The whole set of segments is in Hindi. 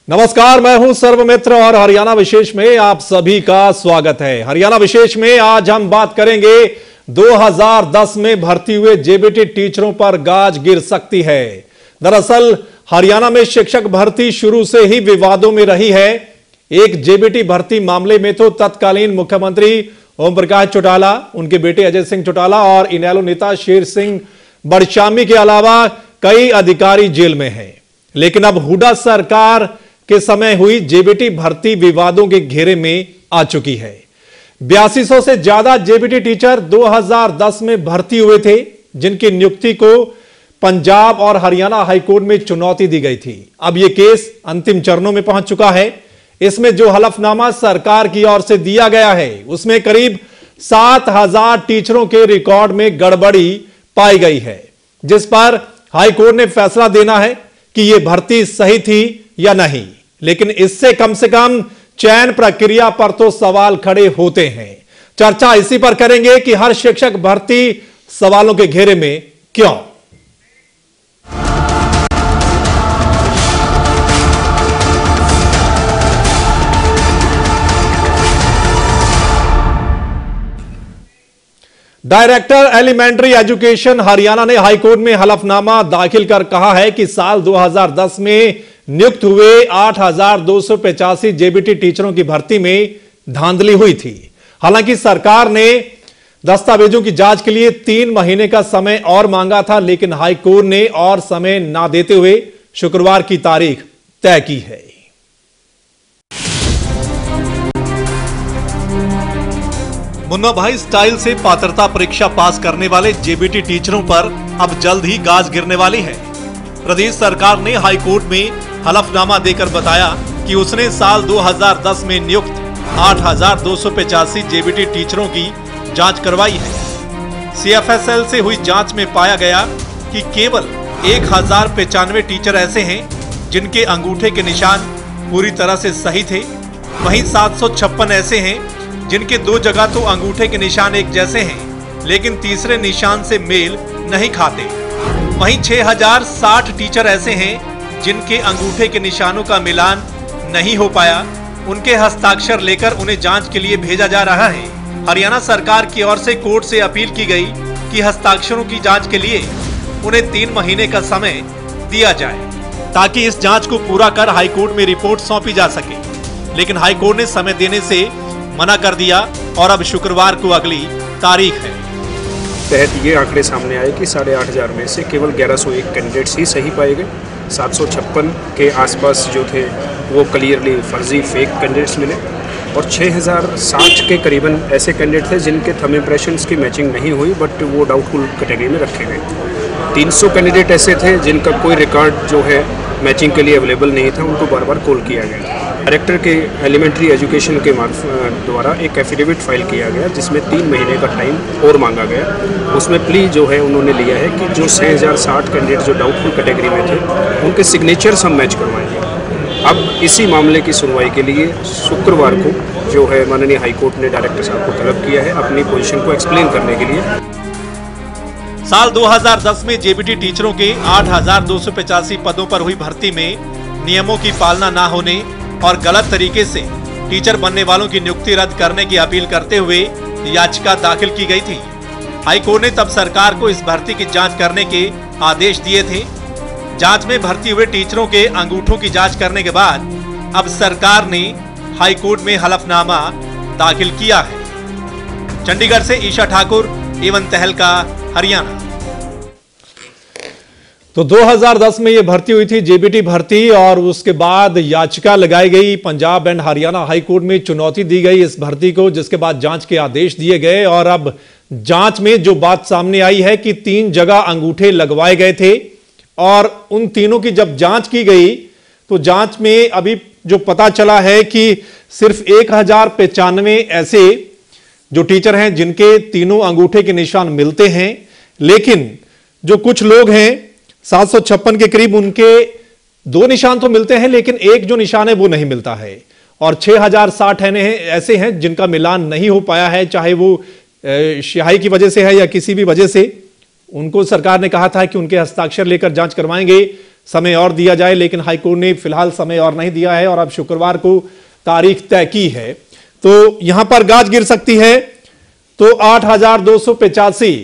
नमस्कार, मैं हूं सर्वमित्र और हरियाणा विशेष में आप सभी का स्वागत है। हरियाणा विशेष में आज हम बात करेंगे 2010 में भर्ती हुए जेबीटी टीचरों पर गाज गिर सकती है। दरअसल हरियाणा में शिक्षक भर्ती शुरू से ही विवादों में रही है। एक जेबीटी भर्ती मामले में तो तत्कालीन मुख्यमंत्री ओम प्रकाश चौटाला, उनके बेटे अजय सिंह चौटाला और इनेलो नेता शेर सिंह बड़शामी के अलावा कई अधिकारी जेल में हैं। लेकिन अब हुड्डा सरकार के समय हुई जेबीटी भर्ती विवादों के घेरे में आ चुकी है। 8200 से ज्यादा जेबीटी टीचर 2010 में भर्ती हुए थे, जिनकी नियुक्ति को पंजाब और हरियाणा हाईकोर्ट में चुनौती दी गई थी। अब यह केस अंतिम चरणों में पहुंच चुका है। इसमें जो हलफनामा सरकार की ओर से दिया गया है, उसमें करीब 7000 टीचरों के रिकॉर्ड में गड़बड़ी पाई गई है, जिस पर हाईकोर्ट ने फैसला देना है कि यह भर्ती सही थी या नहीं। लेकिन इससे कम से कम चयन प्रक्रिया पर तो सवाल खड़े होते हैं। चर्चा इसी पर करेंगे कि हर शिक्षक भर्ती सवालों के घेरे में क्यों। डायरेक्टर एलिमेंट्री एजुकेशन हरियाणा ने हाईकोर्ट में हलफनामा दाखिल कर कहा है कि साल 2010 में नियुक्त हुए 8285 जेबीटी टीचरों की भर्ती में धांधली हुई थी। हालांकि सरकार ने दस्तावेजों की जांच के लिए 3 महीने का समय और मांगा था, लेकिन हाईकोर्ट ने और समय ना देते हुए शुक्रवार की तारीख तय की है। मुन्ना भाई स्टाइल से पात्रता परीक्षा पास करने वाले जेबीटी टीचरों पर अब जल्द ही गाज गिरने वाली है। प्रदेश सरकार ने हाईकोर्ट में हलफनामा देकर बताया कि उसने साल 2010 में नियुक्त 8285 जेबीटी टीचरों की जांच करवाई है। सीएफएसएल से हुई जांच में पाया गया कि केवल 1095 टीचर ऐसे हैं जिनके अंगूठे के निशान पूरी तरह से सही थे। वहीं 756 ऐसे हैं जिनके 2 जगह तो अंगूठे के निशान एक जैसे हैं, लेकिन तीसरे निशान से मेल नहीं खाते। वहीं 6060 टीचर ऐसे हैं जिनके अंगूठे के निशानों का मिलान नहीं हो पाया। उनके हस्ताक्षर लेकर उन्हें जांच के लिए भेजा जा रहा है। हरियाणा सरकार की ओर से कोर्ट से अपील की गई कि हस्ताक्षरों की जांच के लिए उन्हें 3 महीने का समय दिया जाए, ताकि इस जांच को पूरा कर हाईकोर्ट में रिपोर्ट सौंपी जा सके। लेकिन हाईकोर्ट ने समय देने से मना कर दिया और अब शुक्रवार को अगली तारीख है। तहत ये आंकड़े सामने आए कि 8500 में से केवल 1101 कैंडिडेट्स ही सही पाए गए। 756 के आसपास जो थे वो क्लियरली फर्जी फेक कैंडिडेट्स मिले और 6060 के करीबन ऐसे कैंडिडेट थे जिनके थंब इम्प्रेशंस की मैचिंग नहीं हुई, बट वो डाउटफुल कैटेगरी में रखे गए। 300 कैंडिडेट ऐसे थे जिनका कोई रिकॉर्ड जो है मैचिंग के लिए अवेलेबल नहीं था, उनको बार बार कॉल किया गया। डायरेक्टर के एलिमेंट्री एजुकेशन के द्वारा एक एफिडेविट फाइल किया गया, जिसमें 3 महीने का टाइम और मांगा गया। उसमें प्ली जो है उन्होंने लिया है कि जो 6060 कैंडिडेट जो डाउटफुल कैटेगरी में थे, उनके सिग्नेचर्स हम मैच करवाएंगे। अब इसी मामले की सुनवाई के लिए शुक्रवार को जो है माननीय हाईकोर्ट ने डायरेक्टर साहब को तलब किया है अपनी पोजीशन को एक्सप्लेन करने के लिए। साल 2010 में जेबीटी टीचरों के 8285 पदों पर हुई भर्ती में नियमों की पालना न होने और गलत तरीके से टीचर बनने वालों की नियुक्ति रद्द करने की अपील करते हुए याचिका दाखिल की गई थी। हाईकोर्ट ने तब सरकार को इस भर्ती की जांच करने के आदेश दिए थे। जांच में भर्ती हुए टीचरों के अंगूठों की जांच करने के बाद अब सरकार ने हाईकोर्ट में हलफनामा दाखिल किया है। चंडीगढ़ से ईशा ठाकुर, एवं तहलका, हरियाणा। तो 2010 में यह भर्ती हुई थी, जेबीटी भर्ती, और उसके बाद याचिका लगाई गई। पंजाब एंड हरियाणा हाईकोर्ट में चुनौती दी गई इस भर्ती को, जिसके बाद जांच के आदेश दिए गए। और अब जांच में जो बात सामने आई है कि 3 जगह अंगूठे लगवाए गए थे, और उन तीनों की जब जांच की गई तो जांच में अभी जो पता चला है कि सिर्फ 1095 ऐसे जो टीचर हैं जिनके तीनों अंगूठे के निशान मिलते हैं। लेकिन जो कुछ लोग हैं 756 के करीब, उनके 2 निशान तो मिलते हैं, लेकिन एक जो निशान है वो नहीं मिलता है। और 6060 ऐसे हैं जिनका मिलान नहीं हो पाया है, चाहे वो स्याही की वजह से है या किसी भी वजह से। उनको सरकार ने कहा था कि उनके हस्ताक्षर लेकर जांच करवाएंगे, समय और दिया जाए, लेकिन हाईकोर्ट ने फिलहाल समय और नहीं दिया है और अब शुक्रवार को तारीख तय की है। तो यहां पर गाज गिर सकती है। तो 8,285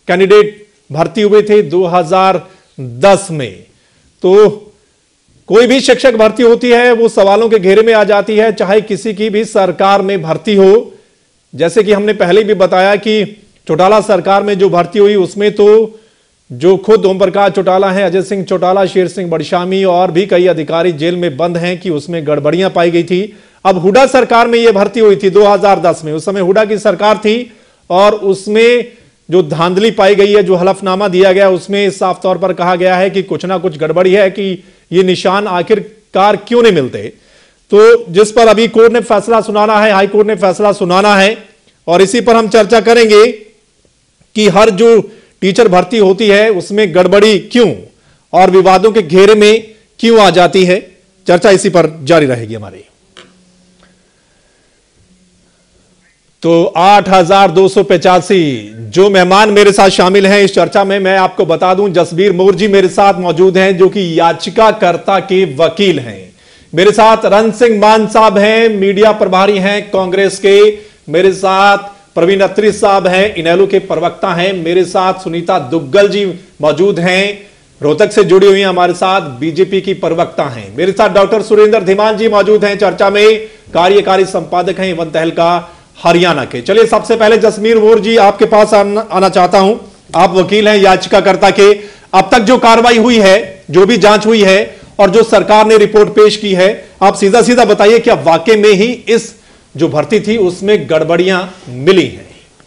कैंडिडेट भर्ती हुए थे 2010 में। तो कोई भी शिक्षक भर्ती होती है वो सवालों के घेरे में आ जाती है, चाहे किसी की भी सरकार में भर्ती हो। जैसे कि हमने पहले भी बताया कि चौटाला सरकार में जो भर्ती हुई उसमें तो जो खुद ओम प्रकाश चौटाला हैं, अजय सिंह चौटाला, शेर सिंह बड़शामी और भी कई अधिकारी जेल में बंद हैं कि उसमें गड़बड़ियां पाई गई थी। अब हुड्डा सरकार में यह भर्ती हुई थी 2010 में, उस समय हुड्डा की सरकार थी और उसमें जो धांधली पाई गई है, जो हलफनामा दिया गया, उसमें साफ तौर पर कहा गया है कि कुछ ना कुछ गड़बड़ी है कि ये निशान आखिरकार क्यों नहीं मिलते। तो जिस पर अभी कोर्ट ने फैसला सुनाना है, हाई कोर्ट ने फैसला सुनाना है और इसी पर हम चर्चा करेंगे कि हर जो टीचर भर्ती होती है उसमें गड़बड़ी क्यों और विवादों के घेरे में क्यों आ जाती है। चर्चा इसी पर जारी रहेगी हमारी। तो 8,285 जो मेहमान मेरे साथ शामिल हैं इस चर्चा में, मैं आपको बता दूं जसबीर मौर्य जी मेरे साथ मौजूद हैं जो कि याचिकाकर्ता के वकील हैं। मेरे साथ रण सिंह मान साहब हैं, मीडिया प्रभारी हैं कांग्रेस के। मेरे साथ प्रवीण अत्री साहब हैं, इनेलो के प्रवक्ता हैं। मेरे साथ सुनीता दुग्गल जी मौजूद हैं, रोहतक से जुड़ी हुई हैं, हमारे साथ बीजेपी की प्रवक्ता हैं। मेरे साथ डॉक्टर सुरेंद्र धीमान जी मौजूद हैं, चर्चा में कार्यकारी संपादक हैं एवं तहलका हरियाणा के। चलिए सबसे पहले जसबीर मौर्य जी आपके पास आना चाहता हूं। आप वकील हैं याचिकाकर्ता के। अब तक जो कार्रवाई हुई है, जो भी जांच हुई है और जो सरकार ने रिपोर्ट पेश की है, आप सीधा सीधा बताइए क्या वाकई में ही इस जो भर्ती थी उसमें गड़बड़ियां मिली हैं?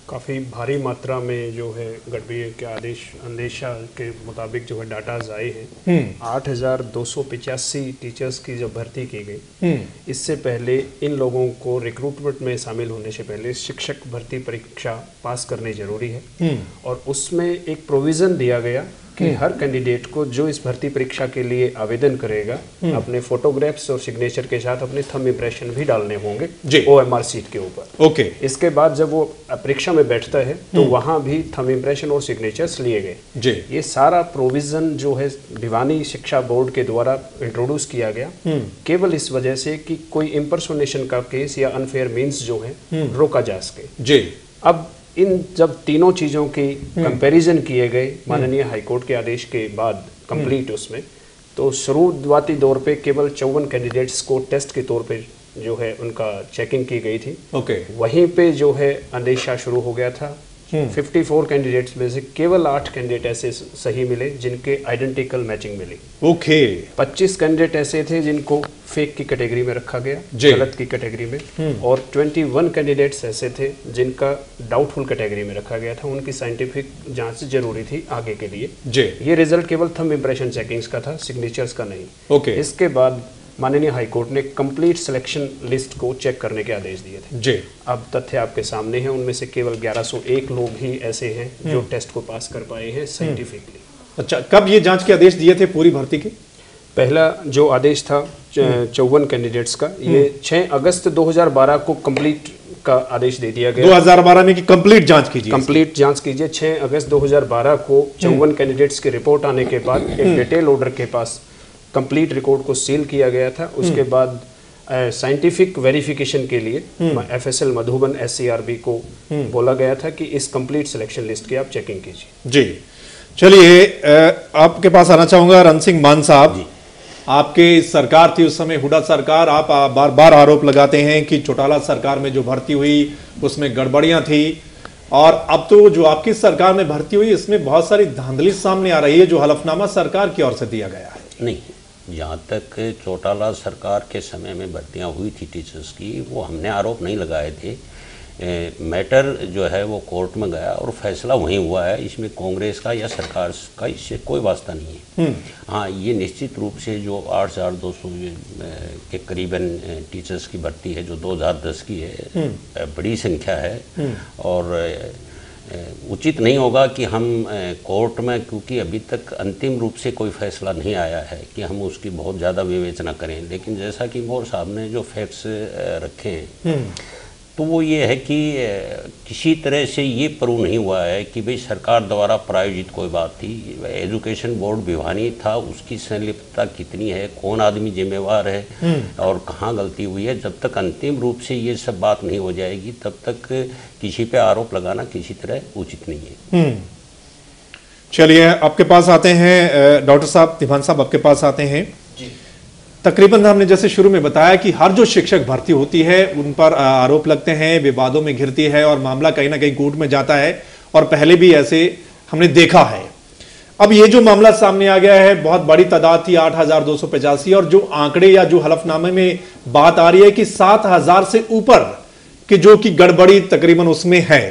काफ़ी भारी मात्रा में जो है गड़बड़ी के अंदेशा के मुताबिक जो है डाटाज आए हैं। 8,285 टीचर्स की जो भर्ती की गई, इससे पहले इन लोगों को रिक्रूटमेंट में शामिल होने से पहले शिक्षक भर्ती परीक्षा पास करनी जरूरी है और उसमें एक प्रोविज़न दिया गया कि हर कैंडिडेट को जो इस भर्ती परीक्षा के लिए आवेदन करेगा अपने फोटोग्राफ्स और सिग्नेचर के साथ अपने थंब इंप्रेशन भी डालने होंगे OMR सीट के ऊपर। ओके। इसके बाद जब वो परीक्षा में बैठता है तो वहां भी थंब इंप्रेशन और सिग्नेचर्स लिए गए। ये सारा प्रोविजन जो है दीवानी शिक्षा बोर्ड के द्वारा इंट्रोड्यूस किया गया केवल इस वजह से कि कोई इम्पर्सोनेशन का केस या अनफेयर मीन्स जो है रोका जा सके। अब इन जब तीनों चीज़ों की कंपैरिजन किए गए माननीय हाईकोर्ट के आदेश के बाद कंप्लीट उसमें, तो शुरुआती दौर पे केवल 54 कैंडिडेट्स को टेस्ट के तौर पे जो है उनका चेकिंग की गई थी। वहीं पे जो है अंदेशा शुरू हो गया था। 54 कैंडिडेट्स में से केवल 8 कैंडिडेट ऐसे सही मिले जिनके आइडेंटिकल मैचिंग मिली। 25 कैंडिडेट ऐसे थे जिनको फेक की कैटेगरी में रखा गया, गलत की कैटेगरी में, और 21 कैंडिडेट्स ऐसे थे जिनका डाउटफुल कैटेगरी में रखा गया था। उनकी साइंटिफिक जांच जरूरी थी आगे के लिए। ये रिजल्ट केवल थंब इंप्रेशन चेकिंग्स का था, सिग्नेचर्स का नहीं। इसके बाद माननीय हाईकोर्ट ने कंप्लीट सिलेक्शन लिस्ट को चेक करने के आदेश दिए थे। अब तथ्य आपके सामने हैं, उनमें से केवल 1101 लोग ही ऐसे हैं जो टेस्ट को पास कर पाए हैं साइंटिफिकली। अच्छा, कब ये जांच के आदेश दिए थे पूरी भर्ती के? पहला जो आदेश था 54 कैंडिडेट्स का, ये 6 अगस्त 2012 को कंप्लीट का आदेश दे दिया गया। 2012 में कि कंप्लीट जांच कीजिए। कंप्लीट जांच कीजिए। 6 अगस्त 2012 को 54 कैंडिडेट्स की रिपोर्ट आने के बाद एक डिटेल ऑर्डर के पास कंप्लीट रिकॉर्ड को सील किया गया था। उसके बाद साइंटिफिक वेरिफिकेशन के लिए FSL मधुबन SCRB को बोला गया था कि इस कंप्लीट सिलेक्शन लिस्ट की आप चेकिंग कीजिए। जी, चलिए आपके पास आना चाहूंगा रण सिंह मान साहब। आपके सरकार थी उस समय, हुड्डा सरकार। आप बार बार आरोप लगाते हैं कि चौटाला सरकार में जो भर्ती हुई उसमें गड़बड़ियां थी और अब तो जो आपकी सरकार में भर्ती हुई इसमें बहुत सारी धांधली सामने आ रही है, जो हलफनामा सरकार की ओर से दिया गया है। नहीं, जहाँ तक चौटाला सरकार के समय में भर्तियाँ हुई थी टीचर्स की, वो हमने आरोप नहीं लगाए थे। मैटर जो है वो कोर्ट में गया और फैसला वहीं हुआ है। इसमें कांग्रेस का या सरकार का इससे कोई वास्ता नहीं है। हाँ, ये निश्चित रूप से जो 8,200 के करीबन टीचर्स की भर्ती है जो 2010 की है, बड़ी संख्या है और उचित नहीं होगा कि हम कोर्ट में, क्योंकि अभी तक अंतिम रूप से कोई फैसला नहीं आया है, कि हम उसकी बहुत ज़्यादा विवेचना करें। लेकिन जैसा कि मौर्य साहब ने जो फैक्ट्स रखे हैं, तो वो ये है कि किसी तरह से ये प्रूव नहीं हुआ है कि भाई सरकार द्वारा प्रायोजित कोई बात थी। एजुकेशन बोर्ड भिवानी था, उसकी संलिप्तता कितनी है, कौन आदमी जिम्मेवार है और कहाँ गलती हुई है, जब तक अंतिम रूप से ये सब बात नहीं हो जाएगी तब तक किसी पे आरोप लगाना किसी तरह उचित नहीं है। चलिए आपके पास आते हैं डॉक्टर साहब, दीवान साहब आपके पास आते हैं। तकरीबन हमने जैसे शुरू में बताया कि हर जो शिक्षक भर्ती होती है उन पर आरोप लगते हैं, विवादों में घिरती है और मामला कहीं ना कहीं कोर्ट में जाता है, और पहले भी ऐसे हमने देखा है। अब ये जो मामला सामने आ गया है, बहुत बड़ी तादाद थी 8,285, और जो आंकड़े या जो हलफनामे में बात आ रही है कि 7,000 से ऊपर की जो कि गड़बड़ी तकरीबन उसमें है।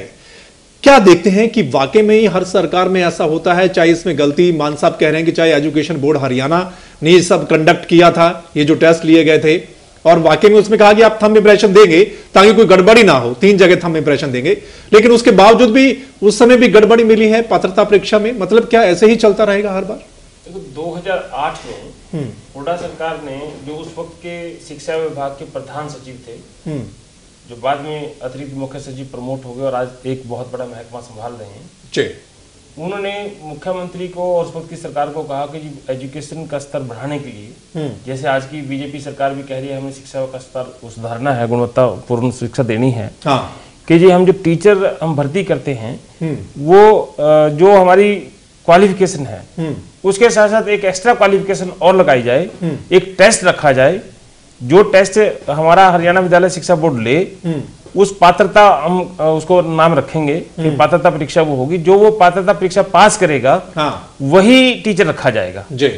क्या देखते हैं कि वाकई में ही हर सरकार में ऐसा होता है? चाहे इसमें गलती मान साहब कह रहे हैं कि चाहे एजुकेशन बोर्ड हरियाणा ने ये सब कंडक्ट किया था, ये जो टेस्ट लिए गए थे, और वाकई में उसमें कहा कि आप थंब इंप्रेशन देंगे ताकि कोई गड़बड़ी ना हो, 3 जगह थंब इंप्रेशन देंगे, लेकिन उसके बावजूद भी उस समय भी गड़बड़ी मिली है पात्रता परीक्षा में। मतलब क्या ऐसे ही चलता रहेगा हर बार? देखो 2008 में हुड्डा सरकार ने, जो उस वक्त के शिक्षा विभाग के प्रधान सचिव थे, जो बाद में अतिरिक्त मुख्य सचिव प्रमोट हो गए और आज एक बहुत बड़ा महकमा संभाल रहे हैं जी, उन्होंने मुख्यमंत्री को और उस वक्त की सरकार को कहा कि एजुकेशन का स्तर बढ़ाने के लिए, जैसे आज की बीजेपी सरकार भी कह रही है हमें शिक्षा का स्तर सुधारना है, गुणवत्तापूर्ण शिक्षा देनी है, कि जी हम जो टीचर हम भर्ती करते हैं वो जो हमारी क्वालिफिकेशन है उसके साथ साथ एक एक्स्ट्रा क्वालिफिकेशन और लगाई जाए, एक टेस्ट रखा जाए, जो टेस्ट हमारा हरियाणा विद्यालय शिक्षा बोर्ड ले, उस पात्रता हम उसको नाम रखेंगे कि पात्रता परीक्षा वो होगी, जो वो पात्रता परीक्षा पास करेगा वही टीचर रखा जाएगा जी।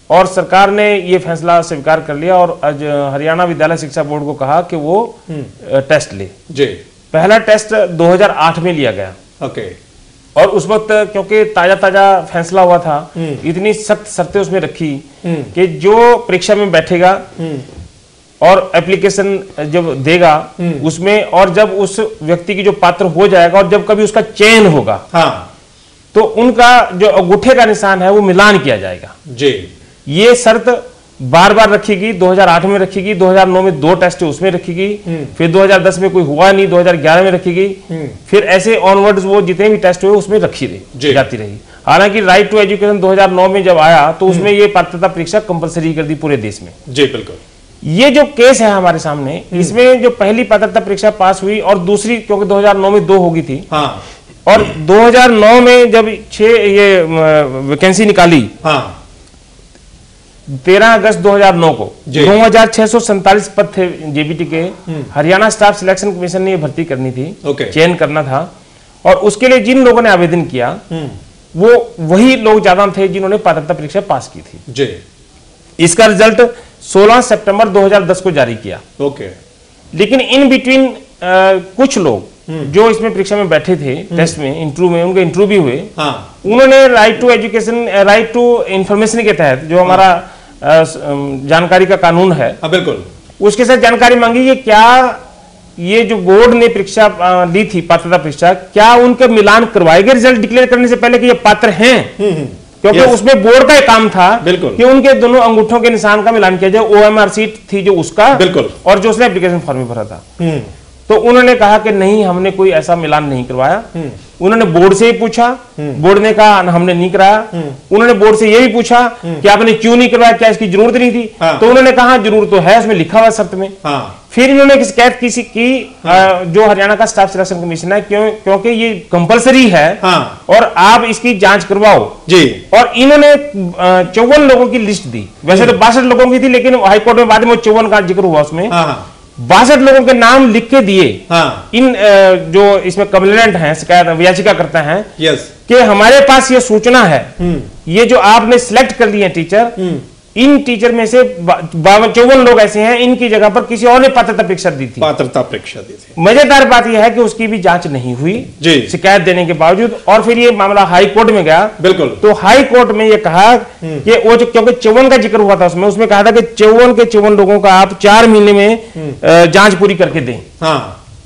और सरकार ने ये फैसला स्वीकार कर लिया और आज हरियाणा विद्यालय शिक्षा बोर्ड को कहा कि वो टेस्ट ले जी। पहला टेस्ट 2008 में लिया गया ओके, और उस वक्त क्योंकि ताजा फैसला हुआ था, इतनी सख्त शर्तें उसमें रखी कि जो परीक्षा में बैठेगा और एप्लीकेशन जब देगा उसमें, और जब उस व्यक्ति की जो पात्र हो जाएगा और जब कभी उसका चयन होगा तो उनका जो अंगूठे का निशान है वो मिलान किया जाएगा जी। ये शर्त बार बार रखी, 2008 में रखी, 2009 में 2 टेस्ट उसमें रखी, फिर 2010 में कोई हुआ नहीं, 2011 में रखी, फिर ऐसे ऑनवर्ड्स वो जितने भी टेस्ट हुए उसमें रखी रही जाती रही। हालांकि राइट टू एजुकेशन 2009 में जब आया तो उसमें ये पात्रता परीक्षा कंपलसरी कर दी पूरे देश में जी। बिल्कुल, ये जो केस है हमारे सामने, इसमें जो पहली पात्रता परीक्षा पास हुई और दूसरी क्योंकि 2009 में 2 होगी थी और 2009 में जब 6 ये वैकेंसी निकाली 13 अगस्त 2009 को 9,647 पद थे जेबीटी के, हरियाणा स्टाफ सिलेक्शन कमीशन ने ये भर्ती करनी थी, चयन करना था, और उसके लिए जिन लोगों ने आवेदन किया वो वही लोग ज्यादा थे जिन्होंने पात्रता परीक्षा पास की थी जी। इसका रिजल्ट 16 सितंबर 2010 को जारी किया ओके, लेकिन इन बिटवीन कुछ लोग जो इसमें परीक्षा में बैठे थे, टेस्ट में, इंटरव्यू में, उनके इंटरव्यू भी हुए, उन्होंने right to education, right to information के तहत जो हमारा जानकारी का कानून है बिल्कुल, उसके साथ जानकारी मांगी कि क्या ये जो बोर्ड ने परीक्षा ली थी पात्रता परीक्षा, क्या उनके मिलान करवाएंगे रिजल्ट डिक्लेयर करने से पहले कि ये पात्र हैं, क्योंकि उसमें बोर्ड का एक काम था कि उनके दोनों अंगूठों के निशान का मिलान किया जाए। OMR सीट थी जो उसका बिल्कुल, और जो उसने एप्लीकेशन फॉर्म में भरा था, तो उन्होंने कहा कि नहीं हमने कोई ऐसा मिलान नहीं करवाया। उन्होंने बोर्ड से ही पूछा, बोर्ड ने कहा हमने नहीं कराया। उन्होंने बोर्ड से ये भी पूछा कि आपने क्यों नहीं करवाया, क्या इसकी जरूरत नहीं थी? तो उन्होंने कहा जरूरत तो है, उसमें लिखा हुआ शर्त में। फिर इन्होंने एक शिकायत की जो हरियाणा का स्टाफ सिलेक्शन कमीशन है, क्योंकि ये कंपलसरी है और आप इसकी जांच करवाओ जी। और इन्होंने 54 लोगों की लिस्ट दी, वैसे तो 62 लोगों की थी, लेकिन हाईकोर्ट में बाद में 54 का जिक्र हुआ, उसमें 62 लोगों के नाम लिख के दिए इन जो इसमें कंप्लेनेंट हैं, शिकायत याचिका करते हैं कि हमारे पास ये सूचना है, ये जो आपने सिलेक्ट कर लिए टीचर, इन टीचर में से 54 लोग ऐसे हैं, इनकी जगह पर किसी और ने पात्रता परीक्षा दी थी। मजेदार बात यह है कि उसकी भी जांच नहीं हुई शिकायत देने के बावजूद, और फिर ये मामला हाई कोर्ट में गया बिल्कुल। तो हाई कोर्ट में ये कहा कि वो जो, क्योंकि 54 का जिक्र हुआ था उसमें कहा था कि 54 के 54 लोगों का आप 4 महीने में जांच पूरी करके दें,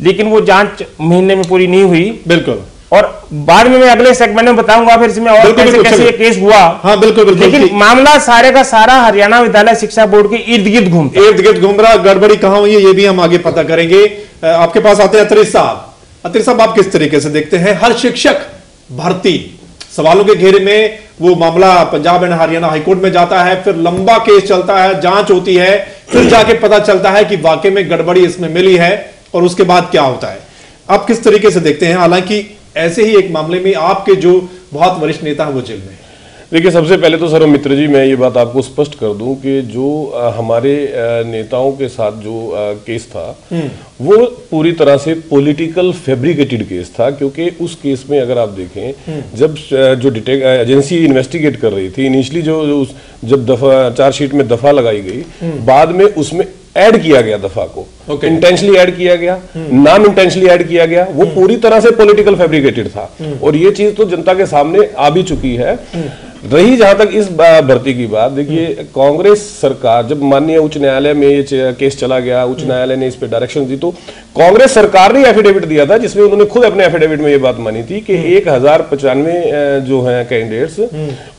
लेकिन वो जांच महीने में पूरी नहीं हुई बिल्कुल। और बाद में मैं अगले सेगमेंट में बताऊंगा फिर इसमें और कैसे ये केस हुआ। हाँ बिल्कुल। लेकिन मामला सारे का सारा हरियाणा विद्यालय शिक्षा बोर्ड के इर्द गिर्द घूम रहा। गड़बड़ी कहां हुई है ये भी हम आगे पता करेंगे। आपके पास आते हैं अतरी साहब, आप किस तरीके से देखते हैं हर शिक्षक भर्ती सवालों के घेरे में? वो मामला पंजाब एंड हरियाणा हाईकोर्ट में जाता है, फिर लंबा केस चलता है, जांच होती है, फिर जाके पता चलता है कि वाकई में गड़बड़ी इसमें मिली है, और उसके बाद क्या होता है? आप किस तरीके से देखते हैं? हालांकि ऐसे ही एक मामले में आपके जो बहुत वरिष्ठ नेता हैं वो जेल में। देखिए, सबसे पहले तो सर मित्र जी मैं ये बात आपको स्पष्ट कर दूं कि जो हमारे नेताओं के साथ जो केस था वो पूरी तरह से पॉलिटिकल फैब्रिकेटेड केस था, क्योंकि उस केस में अगर आप देखें जब जो एजेंसी इन्वेस्टिगेट कर रही थी इनिशियली जब दफा चार्जशीट में दफा लगाई गई, बाद में उसमें ऐड किया गया दफा को, इंटेंशनली ऐड किया गया, नॉन इंटेंशनली ऐड किया गया, वो पूरी तरह से पॉलिटिकल फैब्रिकेटेड था, और ये चीज तो जनता के सामने आ भी चुकी है। रही जहां तक इस भर्ती की बात, देखिए कांग्रेस सरकार जब माननीय उच्च न्यायालय में ये केस चला गया, उच्च न्यायालय ने इस पे डायरेक्शन दी, तो कांग्रेस सरकार ने एफिडेविट दिया था जिसमें उन्होंने खुद अपने एफिडेविट में ये बात मानी थी कि 1095 जो है कैंडिडेट्स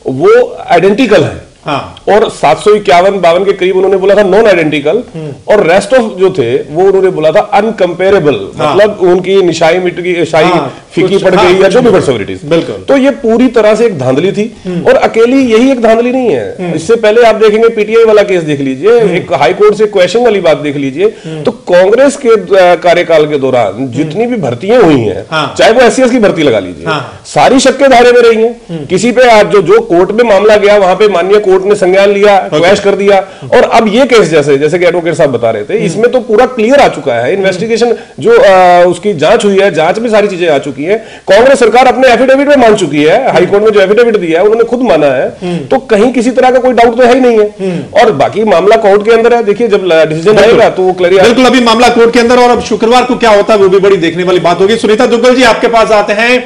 वो आइडेंटिकल है, और 751-52 के करीब उन्होंने बोला था नॉन आइडेंटिकल, और रेस्ट ऑफ जो थे वो उन्होंने बोला था अनकंपेरेबल, मतलब उनकी निशाई मिट गई, शाही फीकी पड़ गई या जो भी पर्सोनिटीज। बिल्कुल। तो ये पूरी तरह से एक धांधली थी, और अकेली यही एक धांधली नहीं है। इससे पहले आप देखेंगे पीटीआई वाला केस देख लीजिए, एक हाई कोर्ट से क्वेश्चन वाली बात देख लीजिए, तो कांग्रेस के कार्यकाल के दौरान जितनी भी भर्तियां हुई हैं, चाहे वो एससीएस की भर्ती लगा लीजिए, सारी शक के दायरे में रही है। किसी पे जो कोर्ट में मामला गया वहां पे माननीय कोर्ट ने संज्ञान लिया, क्वैश कर दिया, और अब ये केस जैसे कि एडवोकेट साहब बता रहे थे, इसमें तो पूरा क्लियर आ चुका है, इन्वेस्टिगेशन जो उसकी जांच हुई है, जांच में सारी चीजें आ चुकी है, कांग्रेस सरकार अपने एफिडेविट में मान चुकी है, हाईकोर्ट में जो एफिडेविट दिया है उन्होंने खुद माना है, तो कहीं किसी तरह का कोई डाउट तो है ही नहीं है। और बाकी मामला कोर्ट के अंदर है, देखिए जब डिसीजन आएगा तो वो क्लियर। बिल्कुल, अभी मामला कोर्ट के अंदर, और अब शुक्रवार को क्या होता है वो भी बड़ी देखने वाली बात होगी। सुनीता दुग्गल जी आपके पास आते हैं।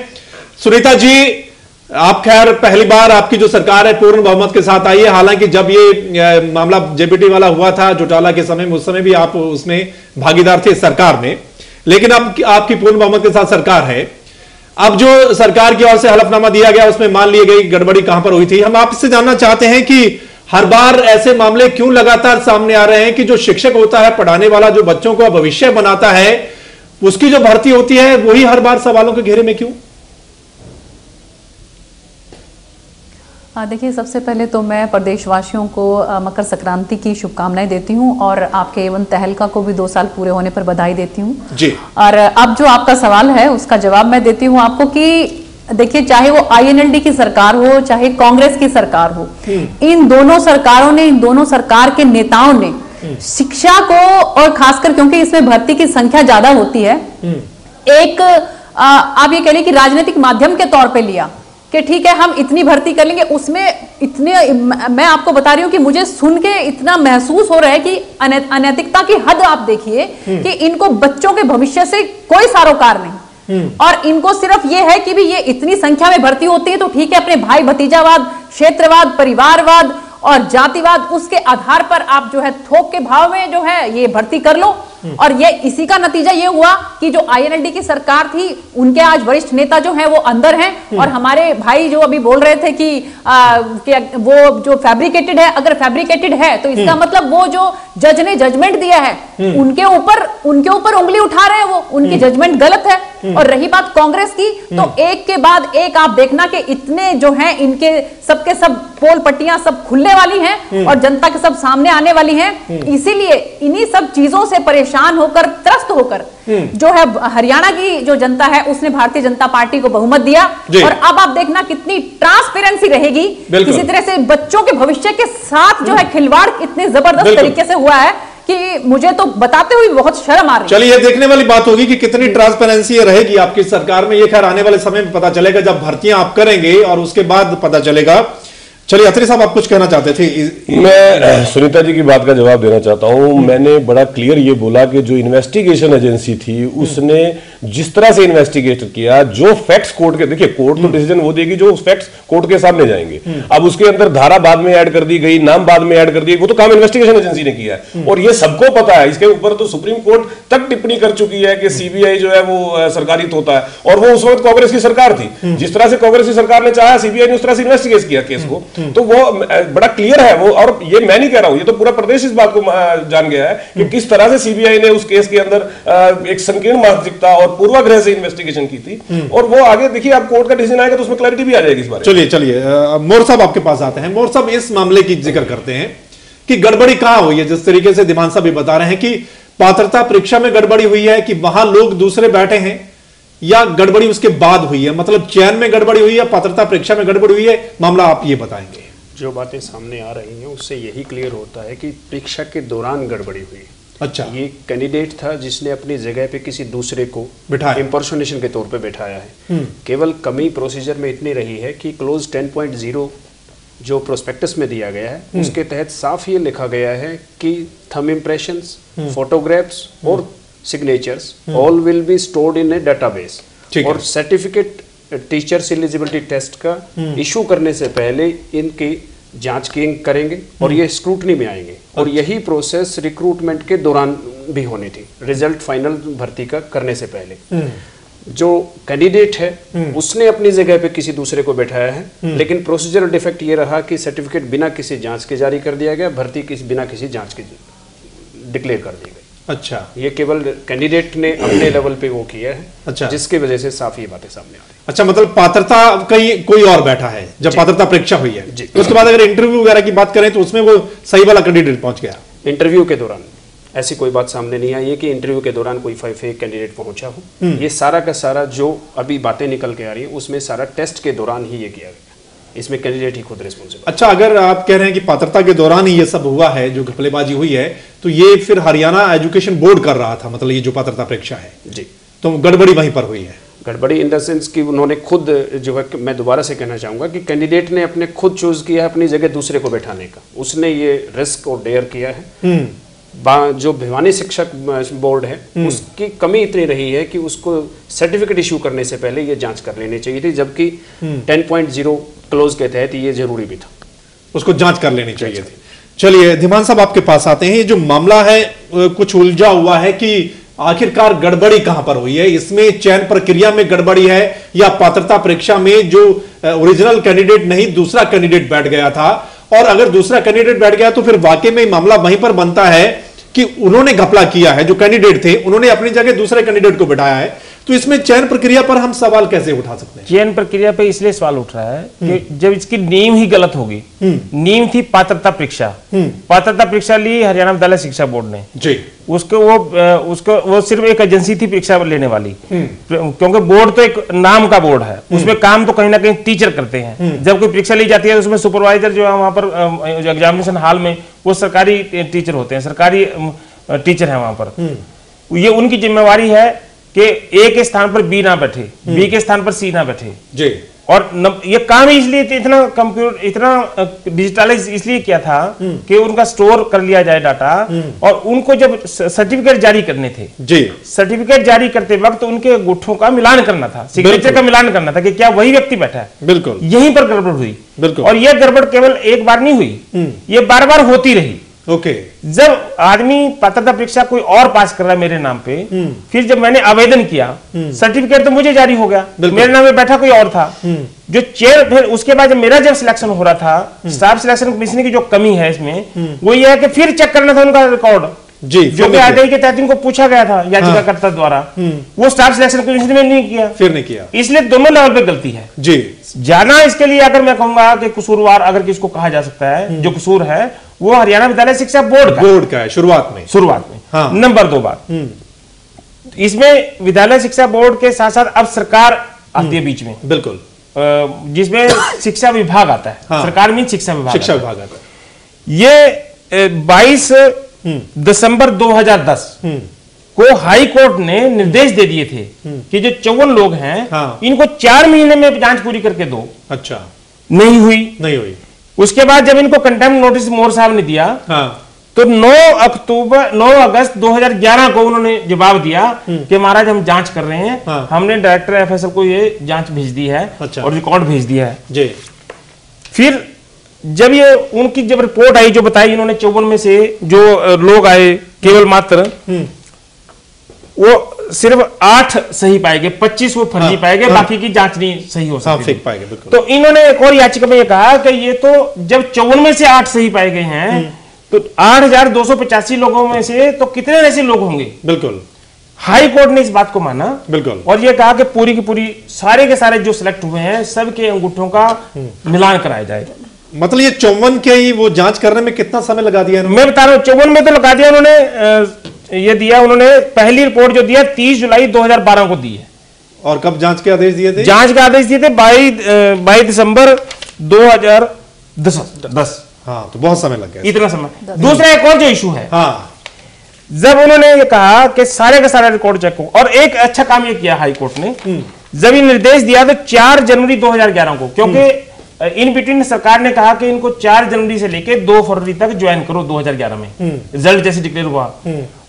सुनीता जी, आप खैर पहली बार आपकी जो सरकार है पूर्ण बहुमत के साथ आई है, हालांकि जब ये मामला जेबीटी वाला हुआ था चौटाला के समय में, उस समय भी आप उसमें भागीदार थे सरकार में, लेकिन अब आपकी पूर्ण बहुमत के साथ सरकार है। अब जो सरकार की ओर से हलफनामा दिया गया उसमें मान ली गई गड़बड़ी कहां पर हुई थी। हम आपसे जानना चाहते हैं कि हर बार ऐसे मामले क्यों लगातार सामने आ रहे हैं कि जो शिक्षक होता है, पढ़ाने वाला, जो बच्चों को भविष्य बनाता है, उसकी जो भर्ती होती है वही हर बार सवालों के घेरे में क्यों? देखिए, सबसे पहले तो मैं प्रदेशवासियों को मकर संक्रांति की शुभकामनाएं देती हूं, और आपके एवं तहलका को भी 2 साल पूरे होने पर बधाई देती हूं जी। और अब जो आपका सवाल है उसका जवाब मैं देती हूं आपको कि देखिए, चाहे वो आईएनएलडी की सरकार हो, चाहे कांग्रेस की सरकार हो, इन दोनों सरकारों ने, इन दोनों सरकार के नेताओं ने शिक्षा को, और खासकर क्योंकि इसमें भर्ती की संख्या ज्यादा होती है, एक आप ये कह लीजिए कि राजनीतिक माध्यम के तौर पे लिया कि ठीक है हम इतनी भर्ती कर लेंगे। उसमें इतने, मैं आपको बता रही हूँ कि मुझे सुन के इतना महसूस हो रहा है कि अनैतिकता की हद आप देखिए कि इनको बच्चों के भविष्य से कोई सरोकार नहीं, और इनको सिर्फ ये है कि भी ये इतनी संख्या में भर्ती होती है तो ठीक है, अपने भाई भतीजावाद, क्षेत्रवाद, परिवारवाद और जातिवाद, उसके आधार पर आप जो है थोक के भाव में जो है ये भर्ती कर लो। और ये इसी का नतीजा ये हुआ कि जो आईएनएलडी की सरकार थी उनके आज वरिष्ठ नेता जो हैं वो अंदर हैं, और हमारे भाई जो अभी बोल रहे थे कि वो जो फैब्रिकेटेड है, अगर फैब्रिकेटेड है तो इसका मतलब वो जो जज ने जजमेंट दिया है उनके ऊपर उंगली उठा रहे हैं, वो उनकी जजमेंट गलत है। और रही बात कांग्रेस की, तो एक के बाद एक आप देखना कि इतने जो हैं इनके सबके सब पोल पट्टियां सब खुलने वाली हैं और जनता के सब सामने आने वाली हैं। इसीलिए इन्हीं सब चीजों से परेशान होकर, त्रस्त होकर जो है हरियाणा की जो जनता है उसने भारतीय जनता पार्टी को बहुमत दिया। और अब आप देखना कितनी ट्रांसपेरेंसी रहेगी, किसी तरह से बच्चों के भविष्य के साथ जो है खिलवाड़ इतने जबरदस्त तरीके से हुआ है कि मुझे तो बताते हुए बहुत शर्म आ रही है। चलिए, ये देखने वाली बात होगी कि कितनी ट्रांसपेरेंसी रहेगी आपकी सरकार में। ये खैर आने वाले समय में पता चलेगा जब भर्तियां आप करेंगे, और उसके बाद पता चलेगा। चलिए अत्री साहब, आप कुछ कहना चाहते थे? मैं सुनीता जी की बात का जवाब देना चाहता हूं। मैंने बड़ा क्लियर ये बोला कि जो इन्वेस्टिगेशन एजेंसी थी उसने जिस तरह से इन्वेस्टिगेट किया, जो फैक्ट्स कोर्ट के, देखिए कोर्ट तो डिसीजन वो देगी जो फैक्ट्स कोर्ट के सामने जाएंगे। अब उसके अंदर धारा बाद में ऐड कर दी गई, नाम बाद में ऐड कर दिए, वो तो काम इन्वेस्टिगेशन एजेंसी ने किया है और ये सबको पता है। इसके ऊपर तो सुप्रीम कोर्ट तक टिप्पणी कर चुकी है कि सीबीआई जो है वो सरकारी तोता है, और वो उस वक्त कांग्रेस की सरकार थी। जिस तरह से कांग्रेस की सरकार ने चाहा, सीबीआई ने उस तरह से इन्वेस्टिगेट किया केस को, तो वो बड़ा क्लियर है वो। और ये मैं नहीं कह रहा हूं, ये तो पूरा प्रदेश इस बात को जान गया है कि किस तरह से सीबीआई ने उस केस के अंदर एक संकीर्ण मानसिकता और पूर्वाग्रह से इन्वेस्टिगेशन की थी। और वो आगे देखिए, आप कोर्ट का डिसीजन आएगा तो उसमें क्लैरिटी भी आ जाएगी इस बारे में। चलिए मोर साहब आपके पास आते हैं। मोर साहब, इस मामले की जिक्र करते हैं कि गड़बड़ी कहां हुई है। जिस तरीके से दिमान साहब भी बता रहे हैं कि पात्रता परीक्षा में गड़बड़ी हुई है, कि वहां लोग दूसरे बैठे हैं, या गड़बड़ी उसके बाद हुई है, मतलब चयन में गड़बड़ी हुई है, पात्रता परीक्षा में गड़बड़ी हुई है, मामला आप ये बताएंगे। जो बातें सामने आ रही हैं उससे यही क्लियर होता है कि परीक्षा के दौरान गड़बड़ी हुई। अच्छा, ये कैंडिडेट था जिसने अपनी जगह पे किसी दूसरे को बिठाया, इंपर्सोनेशन के तौर पे बैठाया है। केवल कमी प्रोसीजर में इतनी रही है कि क्लोज 10.0 जो प्रोस्पेक्टस में दिया गया है उसके तहत साफ ये लिखा गया है कि थंब इम्प्रेशंस, फोटोग्राफ्स और signatures all will be stored in A database. और सर्टिफिकेट टीचर्स एलिजिबिलिटी टेस्ट का इशू करने से पहले इनकी जांच करेंगे और ये स्क्रूटनी में आएंगे। और यही प्रोसेस रिक्रूटमेंट के दौरान भी होनी थी, रिजल्ट फाइनल भर्ती का करने से पहले। जो कैंडिडेट है उसने अपनी जगह पे किसी दूसरे को बैठाया है, लेकिन प्रोसीजरल डिफेक्ट ये रहा कि सर्टिफिकेट बिना किसी जांच के जारी कर दिया गया, भर्ती बिना किसी जांच के डिक्लेयर कर दी गई। अच्छा, ये केवल कैंडिडेट ने अपने लेवल पे वो किया है। अच्छा, जिसकी वजह से साफ ये बातें सामने आ रही है। अच्छा, मतलब पात्रता कहीं कोई और बैठा है जब पात्रता परीक्षा हुई है, तो उसके बाद अगर इंटरव्यू वगैरह की बात करें तो उसमें वो सही वाला कैंडिडेट पहुंच गया। इंटरव्यू के दौरान ऐसी कोई बात सामने नहीं आई है कि इंटरव्यू के दौरान कोई फेक कैंडिडेट पहुंचा हो। ये सारा का सारा जो अभी बातें निकल के आ रही है उसमें सारा टेस्ट के दौरान ही ये किया गया। इसमें कैंडिडेट ही खुद रिस्पॉन्सिबल। अच्छा, अगर आप कह रहे हैं कि पात्रता के दौरान ही ये सब हुआ है, जो घपलेबाजी हुई है, तो ये फिर हरियाणा एजुकेशन बोर्ड कर रहा था, मतलब ये जो पात्रता परीक्षा है जी, तो गड़बड़ी वहीं पर हुई है। गड़बड़ी इन द सेंस कि उन्होंने खुद जो है, मैं दोबारा से कहना चाहूंगा कि कैंडिडेट ने अपने खुद चूज किया है अपनी जगह दूसरे को बैठाने का। उसने ये रिस्क और डेयर किया है। जो भिवानी शिक्षक बोर्ड है उसकी कमी इतनी रही है कि उसको सर्टिफिकेट इशू करने से पहले ये जांच कर लेनी चाहिए थी, जबकि 10.0 क्लोज के तहत ये जरूरी भी था, उसको जांच कर लेनी चाहिए थी। चलिए धीमान साहब आपके पास आते हैं। ये जो मामला है कुछ उलझा हुआ है कि आखिरकार गड़बड़ी कहां पर हुई है, इसमें चयन प्रक्रिया में गड़बड़ी है या पात्रता परीक्षा में जो ओरिजिनल कैंडिडेट नहीं दूसरा कैंडिडेट बैठ गया था। और अगर दूसरा कैंडिडेट बैठ गया तो फिर वाकई में मामला वहीं पर बनता है कि उन्होंने घपला किया है, जो कैंडिडेट थे उन्होंने अपनी जगह दूसरे कैंडिडेट को बिठाया है। तो इसमें चयन प्रक्रिया पर हम सवाल कैसे उठा सकते हैं? चयन प्रक्रिया पे इसलिए सवाल उठ रहा है कि जब इसकी नींव ही गलत होगी। नींव थी पात्रता परीक्षा। पात्रता परीक्षा ली हरियाणा विद्यालय शिक्षा बोर्ड ने जी। उसको वो सिर्फ एक एजेंसी थी परीक्षा लेने वाली, क्योंकि बोर्ड तो एक नाम का बोर्ड है, उसमें काम तो कहीं ना कहीं टीचर करते हैं। जब कोई परीक्षा ली जाती है तो उसमें सुपरवाइजर जो है वहां पर एग्जामिनेशन हॉल में वो सरकारी टीचर होते हैं, सरकारी टीचर है वहां पर। ये उनकी जिम्मेवारी है कि ए के स्थान पर बी ना बैठे, बी के स्थान पर सी ना बैठे जी। और ये काम इसलिए इतना कंप्यूटर इतना डिजिटलाइज इसलिए किया था कि उनका स्टोर कर लिया जाए डाटा, और उनको जब सर्टिफिकेट जारी करने थे जी, सर्टिफिकेट जारी करते वक्त उनके गुठों का मिलान करना था, सिग्नेचर का मिलान करना था कि क्या वही व्यक्ति बैठा है। बिल्कुल, यहीं पर गड़बड़ हुई। बिल्कुल, और यह गड़बड़ केवल एक बार नहीं हुई, ये बार बार होती रही। ओके, जब आदमी पात्रता परीक्षा कोई और पास कर रहा है मेरे नाम पे, फिर जब मैंने आवेदन किया सर्टिफिकेट तो मुझे जारी हो गया, मेरे नाम पे बैठा कोई और था। जो चेयर, फिर उसके बाद जब सिलेक्शन हो रहा था, स्टाफ सिलेक्शन कमीशन की जो कमी है इसमें वो ये है कि फिर चेक करना था उनका रिकॉर्ड जी, जो कि आरटीआई के तहत इनको पूछा गया था याचिकाकर्ता द्वारा, वो स्टाफ सिलेक्शन कमीशन में नहीं किया, फिर नहीं किया। इसलिए दोनों लेवल पे गलती है जी। जाना इसके लिए अगर मैं कहूंगा कि कसूरवार अगर किसको कहा जा सकता है, जो कसूर है वो हरियाणा विद्यालय शिक्षा बोर्ड का है शुरुआत में। हाँ। नंबर 2 बात, इसमें विद्यालय शिक्षा बोर्ड के साथ साथ अब सरकार आती है बीच में, बिल्कुल, जिसमें शिक्षा विभाग आता है। हाँ। सरकार में शिक्षा विभाग आता है। ये 22 दिसंबर 2010 को हाई कोर्ट ने निर्देश दे दिए थे कि जो 54 लोग हैं, हाँ, इनको 4 महीने में जांच पूरी करके दो। अच्छा, नहीं हुई। उसके बाद जब इनको कंटेम्प्ट नोटिस मोर साहब ने दिया, तो 9 अगस्त 2011 को उन्होंने जवाब दिया कि महाराज हम जांच कर रहे हैं, हमने डायरेक्टर एफएसएल को ये जांच भेज दी है और रिकॉर्ड भेज दिया है जी। फिर जब ये उनकी जब रिपोर्ट आई, जो बताई इन्होंने 54 में से जो लोग आए, केवल मात्र वो सिर्फ 8 सही पाए गए, 25 वो फर्जी पाए गए, बाकी की जांच नहीं सही हो सकती, फेक पाए गए। तो इन्होंने एक और याचिका में ये कहा कि ये तो जब 54 में से 8 सही पाए गए हैं, तो 8,285 लोगों में से तो कितने ऐसे लोग होंगे। बिल्कुल, हाई कोर्ट ने इस बात को माना, बिल्कुल, और ये कहा कि पूरी की पूरी सारे के सारे जो सिलेक्ट हुए हैं सबके अंगूठों का मिलान कराया जाएगा। मतलब ये 54 के ही वो जांच करने में कितना समय लगा दिया? मैं बता रहा हूँ, 54 में तो लगा दिया उन्होंने, ये दिया उन्होंने, पहली रिपोर्ट जो दिया 30 जुलाई 2012 को दी है। और कब जांच के आदेश दिए थे? जांच के आदेश दिए थे 22 दिसंबर 2010। हाँ, तो बहुत समय लग गया, इतना समय। दूसरा एक और जो इशू है, जब उन्होंने ये कहा कि सारे का सारा रिकॉर्ड चेक हो, और एक अच्छा काम ये किया हाई कोर्ट ने, जब ये निर्देश दिया तो 4 जनवरी 2011 को, क्योंकि इन बिटवीन सरकार ने कहा कि इनको 4 जनवरी से लेके 2 फरवरी तक ज्वाइन करो 2011 में, रिजल्ट जैसे डिक्लेयर हुआ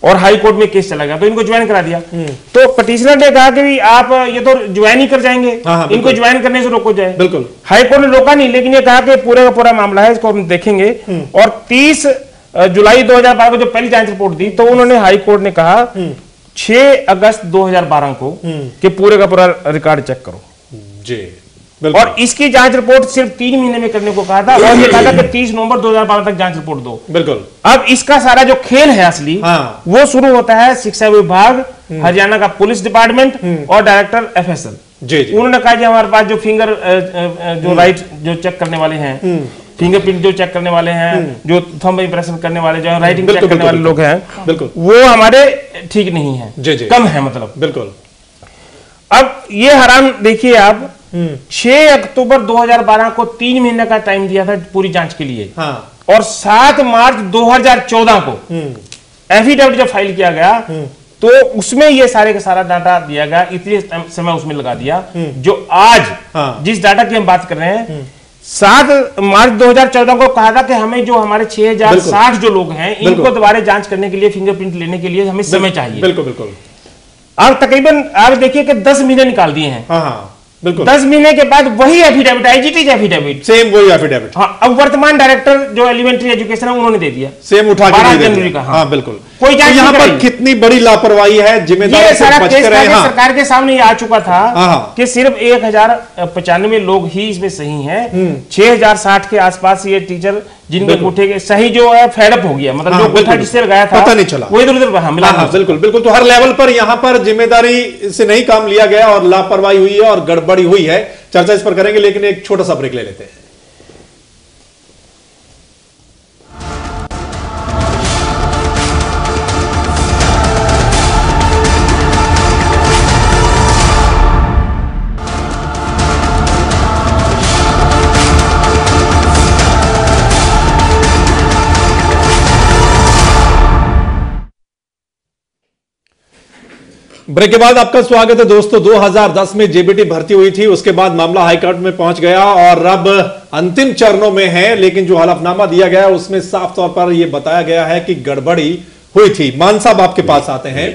और हाई कोर्ट में केस चला गया तो इनको ज्वाइन करा दिया। तो पिटिशनर ने कहा कि आप ये तो ज्वाइन ही कर जाएंगे, इनको ज्वाइन करने से रोको जाए। बिल्कुल, हाई कोर्ट ने रोका नहीं, लेकिन ये कहा कि पूरा का पूरा मामला है, इसको हम देखेंगे। और 30 जुलाई 2012 को जब पहली जांच रिपोर्ट दी तो उन्होंने हाई कोर्ट ने कहा 6 अगस्त 2012 को कि पूरे का पूरा रिकॉर्ड चेक करो जी। और इसकी जांच रिपोर्ट सिर्फ 3 महीने में करने को कहा था, और ये कहा था कि 30 नवंबर 2012 तक जांच रिपोर्ट दो। बिल्कुल, अब इसका सारा जो खेल है असली, वो शुरू होता है शिक्षा विभाग, हरियाणा का पुलिस डिपार्टमेंट और डायरेक्टर एफएसएल जी। उन्होंने कहा कि हमारे पास जो फिंगर जो राइट जो चेक करने वाले हैं, फिंगरप्रिंट जो चेक करने वाले हैं, जो थंब इंप्रेशन करने वाले, जो राइटिंग चेक करने वाले लोग हैं, बिल्कुल वो हमारे ठीक नहीं है, कम है मतलब। बिल्कुल, अब ये हराम देखिए आप, 6 अक्टूबर 2012 को 3 महीने का टाइम दिया था पूरी जांच के लिए, और 7 मार्च 2014 को एफिडेविट जब फाइल किया गया तो उसमें ये सारे का सारा डाटा दिया गया, इतने समय उसमें लगा दिया। जो आज जिस डाटा की हम बात कर रहे हैं, 7 मार्च 2014 को कहा था कि हमें जो हमारे 6060 जो लोग हैं इनको दोबारा जांच करने के लिए, फिंगरप्रिंट लेने के लिए हमें समय चाहिए। बिल्कुल बिल्कुल, अब तकरीबन आप देखिए कि 10 महीने निकाल दिए हैं। बिल्कुल, 10 महीने के बाद वही एफिडेविट, एजिटीज एफिडेविट, सेम वही एफिडेविट। हाँ, अब वर्तमान डायरेक्टर जो एलिमेंट्री एजुकेशन है उन्होंने दे दिया, सेम उठा के 12 जनवरी का। हाँ बिल्कुल, कोई जांच यहाँ पर कितनी बड़ी लापरवाही है, जिम्मेदारी से बच कर रहे हैं। सरकार के सामने ये आ चुका था कि सिर्फ 1095 लोग ही इसमें सही हैं, 6060 के आसपास ये टीचर जिनके अंगूठे के सही जो है फेडअप हो गया, मतलब जो अंगूठा जिससे लगाया था पता नहीं चला, वो इधर उधर मिला। बिल्कुल बिल्कुल, तो हर लेवल पर यहाँ पर जिम्मेदारी से नहीं काम लिया गया और लापरवाही हुई है और गड़बड़ी हुई है। चर्चा इस पर करेंगे, लेकिन एक छोटा सा ब्रेक ले लेते हैं। ब्रेक के बाद आपका स्वागत है दोस्तों। 2010 में जेबीटी भर्ती हुई थी, उसके बाद मामला हाईकोर्ट में पहुंच गया और अब अंतिम चरणों में है, लेकिन जो हलफनामा दिया गया उसमें साफ तौर पर यह बताया गया है कि गड़बड़ी हुई थी। मान साहब आपके पास आते हैं।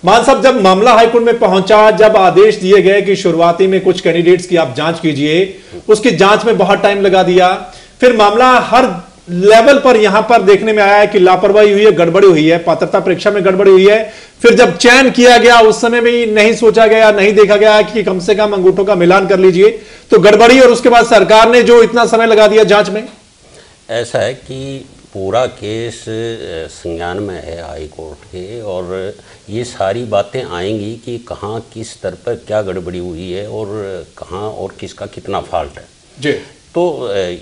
मान साहब, जब मामला हाईकोर्ट में पहुंचा, जब आदेश दिए गए कि शुरुआती में कुछ कैंडिडेट्स की आप जांच कीजिए, उसकी जांच में बहुत टाइम लगा दिया, फिर मामला हर लेवल पर यहां पर देखने में आया है कि लापरवाही हुई है, गड़बड़ी हुई है, पात्रता परीक्षा में गड़बड़ी हुई है। फिर जब चयन किया गया उस समय भी नहीं सोचा गया, नहीं देखा गया कि कम से कम अंगूठों का मिलान कर लीजिए, तो गड़बड़ी, और उसके बाद सरकार ने जो इतना समय लगा दिया जांच में। ऐसा है कि पूरा केस संज्ञान में है हाई कोर्ट के, और ये सारी बातें आएंगी कि कहाँ किस स्तर पर क्या गड़बड़ी हुई है और कहाँ और किसका कितना फॉल्ट है जी। तो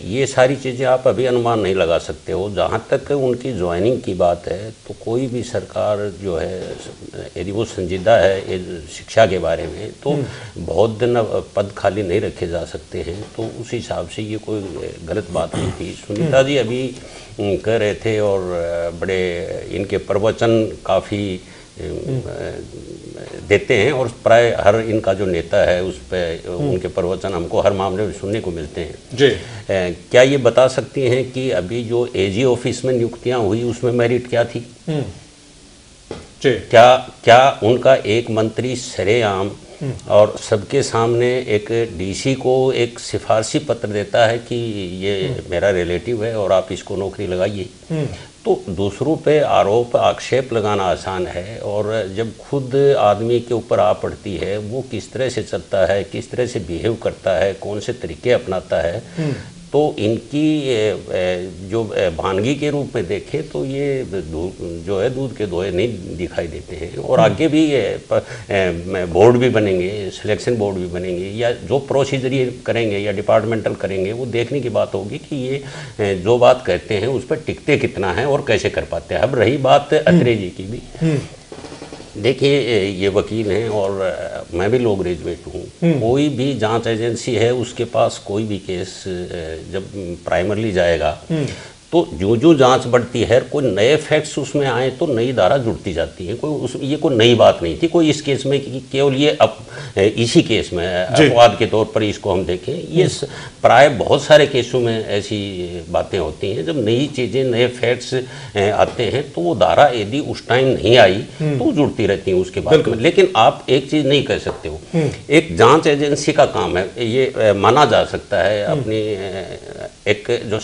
ये सारी चीज़ें आप अभी अनुमान नहीं लगा सकते हो। जहाँ तक उनकी ज्वाइनिंग की बात है, तो कोई भी सरकार जो है यदि वो संजीदा है शिक्षा के बारे में, तो बहुत दिन पद खाली नहीं रखे जा सकते हैं। तो उस हिसाब से ये कोई गलत बात नहीं थी। सुनीता जी अभी कह रहे थे और बड़े इनके प्रवचन काफ़ी देते हैं और प्राय हर इनका जो नेता है उस पर उनके प्रवचन हमको हर मामले में सुनने को मिलते हैं जी। क्या ये बता सकती हैं कि अभी जो एजी ऑफिस में नियुक्तियां हुई उसमें मेरिट क्या थी? क्या उनका एक मंत्री सरेआम और सबके सामने एक डीसी को एक सिफारशी पत्र देता है कि ये मेरा रिलेटिव है और आप इसको नौकरी लगाइए? तो दूसरों पे आरोप आक्षेप लगाना आसान है, और जब खुद आदमी के ऊपर आ पड़ती है वो किस तरह से चलता है, किस तरह से बिहेव करता है, कौन से तरीके अपनाता है, तो इनकी जो भानगी के रूप में देखें तो ये जो है दूध के दोहे नहीं दिखाई देते हैं। और आगे भी बोर्ड भी बनेंगे, सिलेक्शन बोर्ड भी बनेंगे, या जो प्रोसीजर ये करेंगे या डिपार्टमेंटल करेंगे, वो देखने की बात होगी कि ये जो बात कहते हैं उस पर टिकते कितना है और कैसे कर पाते हैं। अब रही बात अत्रे जी की भी, देखिए ये वकील हैं और मैं भी लॉ ग्रेजुएट हूँ। कोई भी जांच एजेंसी है उसके पास कोई भी केस जब प्राइमरली जाएगा तो जो जांच बढ़ती है, कोई नए फैक्ट्स उसमें आए तो नई धारा जुड़ती जाती है। ये कोई नई बात नहीं थी कोई इस केस में कि केवल ये इसी केस में अपवाद के तौर पर इसको हम देखें। ये प्राय बहुत सारे केसों में ऐसी बातें होती हैं, जब नई चीज़ें नए फैक्ट्स आते हैं तो वो धारा यदि उस टाइम नहीं आई तो जुड़ती रहती हैं उसके बाद में। लेकिन आप एक चीज़ नहीं कह सकते हो, एक जाँच एजेंसी का काम है, ये माना जा सकता है अपनी एक जो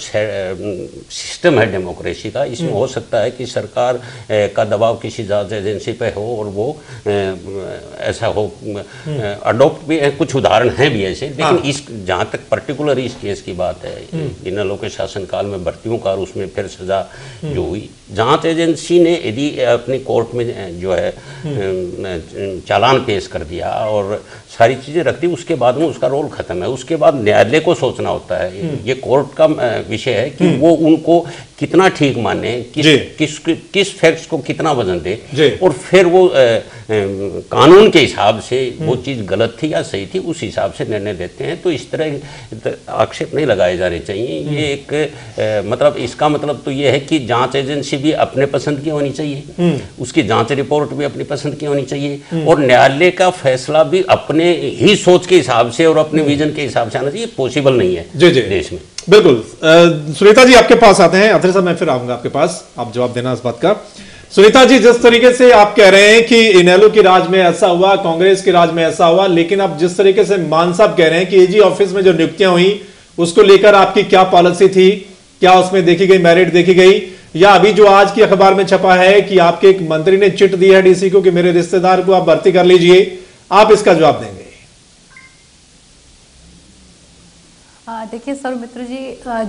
सिस्टम है डेमोक्रेसी का, इसमें हो सकता है कि सरकार का दबाव किसी जांच एजेंसी पे हो और वो ऐसा हो, अडॉप्ट भी कुछ उदाहरण हैं भी ऐसे। लेकिन इस जहाँ तक पर्टिकुलर इस केस की बात है, इनेलो के शासनकाल में भर्तियों का और उसमें फिर सजा जो हुई, जांच एजेंसी ने यदि अपनी कोर्ट में जो है चालान पेश कर दिया और सारी चीज़ें रख दी, उसके बाद में उसका रोल खत्म है। उसके बाद न्यायालय को सोचना होता है, ये कोर्ट का विषय है कि वो उनको कितना ठीक माने, किस फैक्ट्स को कितना वजन दे, और फिर वो कानून के हिसाब से वो चीज़ गलत थी या सही थी उस हिसाब से निर्णय देते हैं। तो इस तरह आक्षेप नहीं लगाए जाने चाहिए। ये एक मतलब इसका मतलब तो ये है कि जांच एजेंसी भी अपने पसंद की होनी चाहिए, उसकी जांच रिपोर्ट भी अपनी पसंद की होनी चाहिए, और न्यायालय का फैसला भी अपने ही सोच के हिसाब से और अपने विजन के हिसाब से आना चाहिए। पॉसिबल नहीं है देश में। बिल्कुल। सुनीता जी आपके पास आते हैं, अत्रे साहब मैं फिर आऊंगा आपके पास, आप जवाब देना इस बात का। सुनीता जी, जिस तरीके से आप कह रहे हैं कि इनेलो की राज में ऐसा हुआ, कांग्रेस की राज में ऐसा हुआ, लेकिन अब जिस तरीके से मान साहब कह रहे हैं कि एजी ऑफिस में जो नियुक्तियां हुई उसको लेकर आपकी क्या पॉलिसी थी, क्या उसमें देखी गई मेरिट देखी गई, या अभी जो आज की अखबार में छपा है कि आपके एक मंत्री ने चिट दी है डीसी को कि मेरे रिश्तेदार को आप भर्ती कर लीजिए, आप इसका जवाब देंगे? देखिए सर मित्र जी,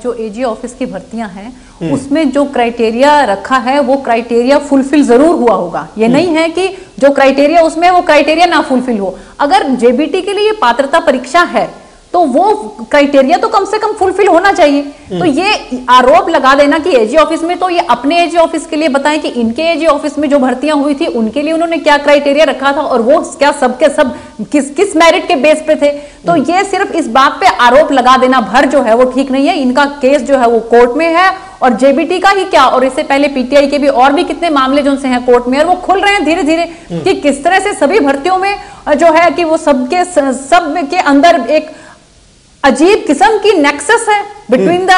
जो एजी ऑफिस की भर्तियां हैं उसमें जो क्राइटेरिया रखा है वो क्राइटेरिया फुलफिल जरूर हुआ होगा। ये नहीं है कि जो क्राइटेरिया उसमें वो क्राइटेरिया ना फुलफिल हो। अगर जेबीटी के लिए पात्रता परीक्षा है तो वो क्राइटेरिया तो कम से कम फुलफिल होना चाहिए। तो ये आरोप लगा देना कि एजी ऑफिस में, तो ये अपने एजी ऑफिस के लिए बताएं कि इनके एजी ऑफिस में जो भर्तियां हुई थी उनके लिए उन्होंने क्या क्राइटेरिया रखा था और वो क्या सबके सब किस मेरिट के बेस पे थे। तो ये सिर्फ इस बात पे आरोप लगा देना भर जो है वो ठीक नहीं है। इनका केस जो है वो कोर्ट में है, और जेबीटी का ही क्या, और इससे पहले पीटीआई के भी और भी कितने मामले जो हैं कोर्ट में, और वो खुल रहे हैं धीरे धीरे कि किस तरह से सभी भर्तियों में जो है कि वो सब के अंदर एक अजीब किस्म की नेक्सस है between the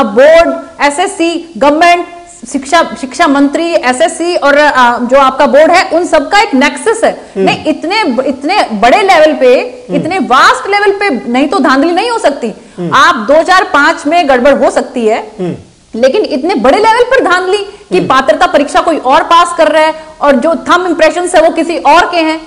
board, SSC, government, शिक्षा मंत्री, एसएससी और जो आपका बोर्ड है, उन सबका एक नेक्सस है। नहीं, इतने बड़े लेवल पे, इतने वास्ट लेवल पे नहीं तो धांधली नहीं हो सकती। आप 2005 में गड़बड़ हो सकती है, लेकिन इतने बड़े लेवल पर धांधली कि पात्रता परीक्षा कोई और पास कर रहा है और जो थंब इंप्रेशन है वो किसी और के हैं।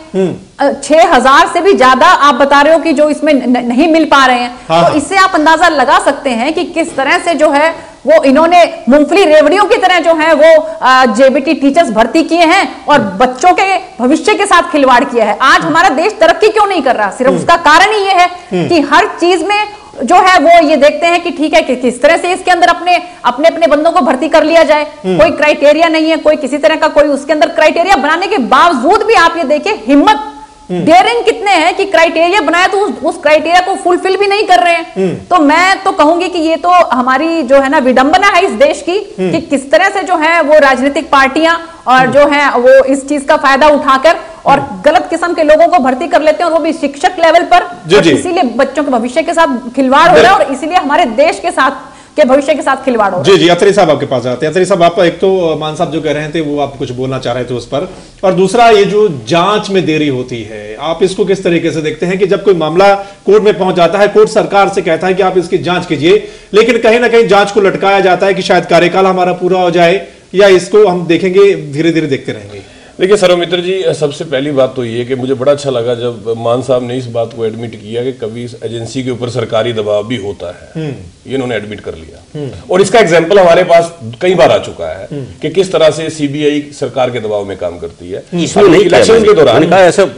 6000 से भी ज्यादा आप बता रहे हो कि जो इसमें नहीं मिल पा रहे हैं। तो इससे आप अंदाजा लगा सकते हैं कि किस तरह से जो है वो इन्होंने मूंगफली रेवड़ियों की तरह जो है वो जेबीटी टीचर्स भर्ती किए हैं और बच्चों के भविष्य के साथ खिलवाड़ किया है। आज हमारा देश तरक्की क्यों नहीं कर रहा? सिर्फ उसका कारण ही ये है कि हर चीज में जो है वो ये देखते हैं कि ठीक है कि किस तरह से इसके अंदर अपने बंदों को भर्ती कर लिया जाए। कोई क्राइटेरिया नहीं है, कोई किसी तरह का कोई उसके अंदर क्राइटेरिया बनाने के बावजूद भी आप ये देखिए हिम्मत डेयरिंग कितने हैं कि क्राइटेरिया बनाया तो उस क्राइटेरिया को फुलफिल भी नहीं कर रहे हैं। तो मैं तो कहूंगी कि ये तो हमारी जो है ना विडंबना है इस देश की, कि किस तरह से जो है वो राजनीतिक पार्टियां और जो है वो इस चीज का फायदा उठाकर और गलत किस्म के लोगों को भर्ती कर लेते हैं, और वो भी शिक्षक लेवल पर। इसीलिए बच्चों के भविष्य के साथ खिलवाड़ हो रहा है और इसीलिए हमारे देश के साथ के भविष्य के साथ खिलवाड़ हो रहा है। जी अत्री साहब आपके पास आते हैं। अत्री साहब, आप एक तो मान साहब जो कह रहे थे वो आप कुछ बोलना चाह रहे थे उस पर, और दूसरा ये जो जांच में देरी होती है, आप इसको किस तरीके से देखते हैं कि जब कोई मामला कोर्ट में पहुंच जाता है, कोर्ट सरकार से कहता है कि आप इसकी जांच कीजिए, लेकिन कहीं ना कहीं जांच को लटकाया जाता है कि शायद कार्यकाल हमारा पूरा हो जाए, या इसको हम देखेंगे धीरे धीरे देखते रहेंगे? देखिए सर्वमित्र जी, सबसे पहली बात तो ये कि मुझे बड़ा अच्छा लगा जब मान साहब ने इस बात को एडमिट किया कि कभी इस एजेंसी के ऊपर सरकारी दबाव भी होता है। ये इन्होंने एडमिट कर लिया, और इसका एग्जाम्पल हमारे पास कई बार आ चुका है कि किस तरह से सीबीआई सरकार के दबाव में काम करती है। इलेक्शन के दौरान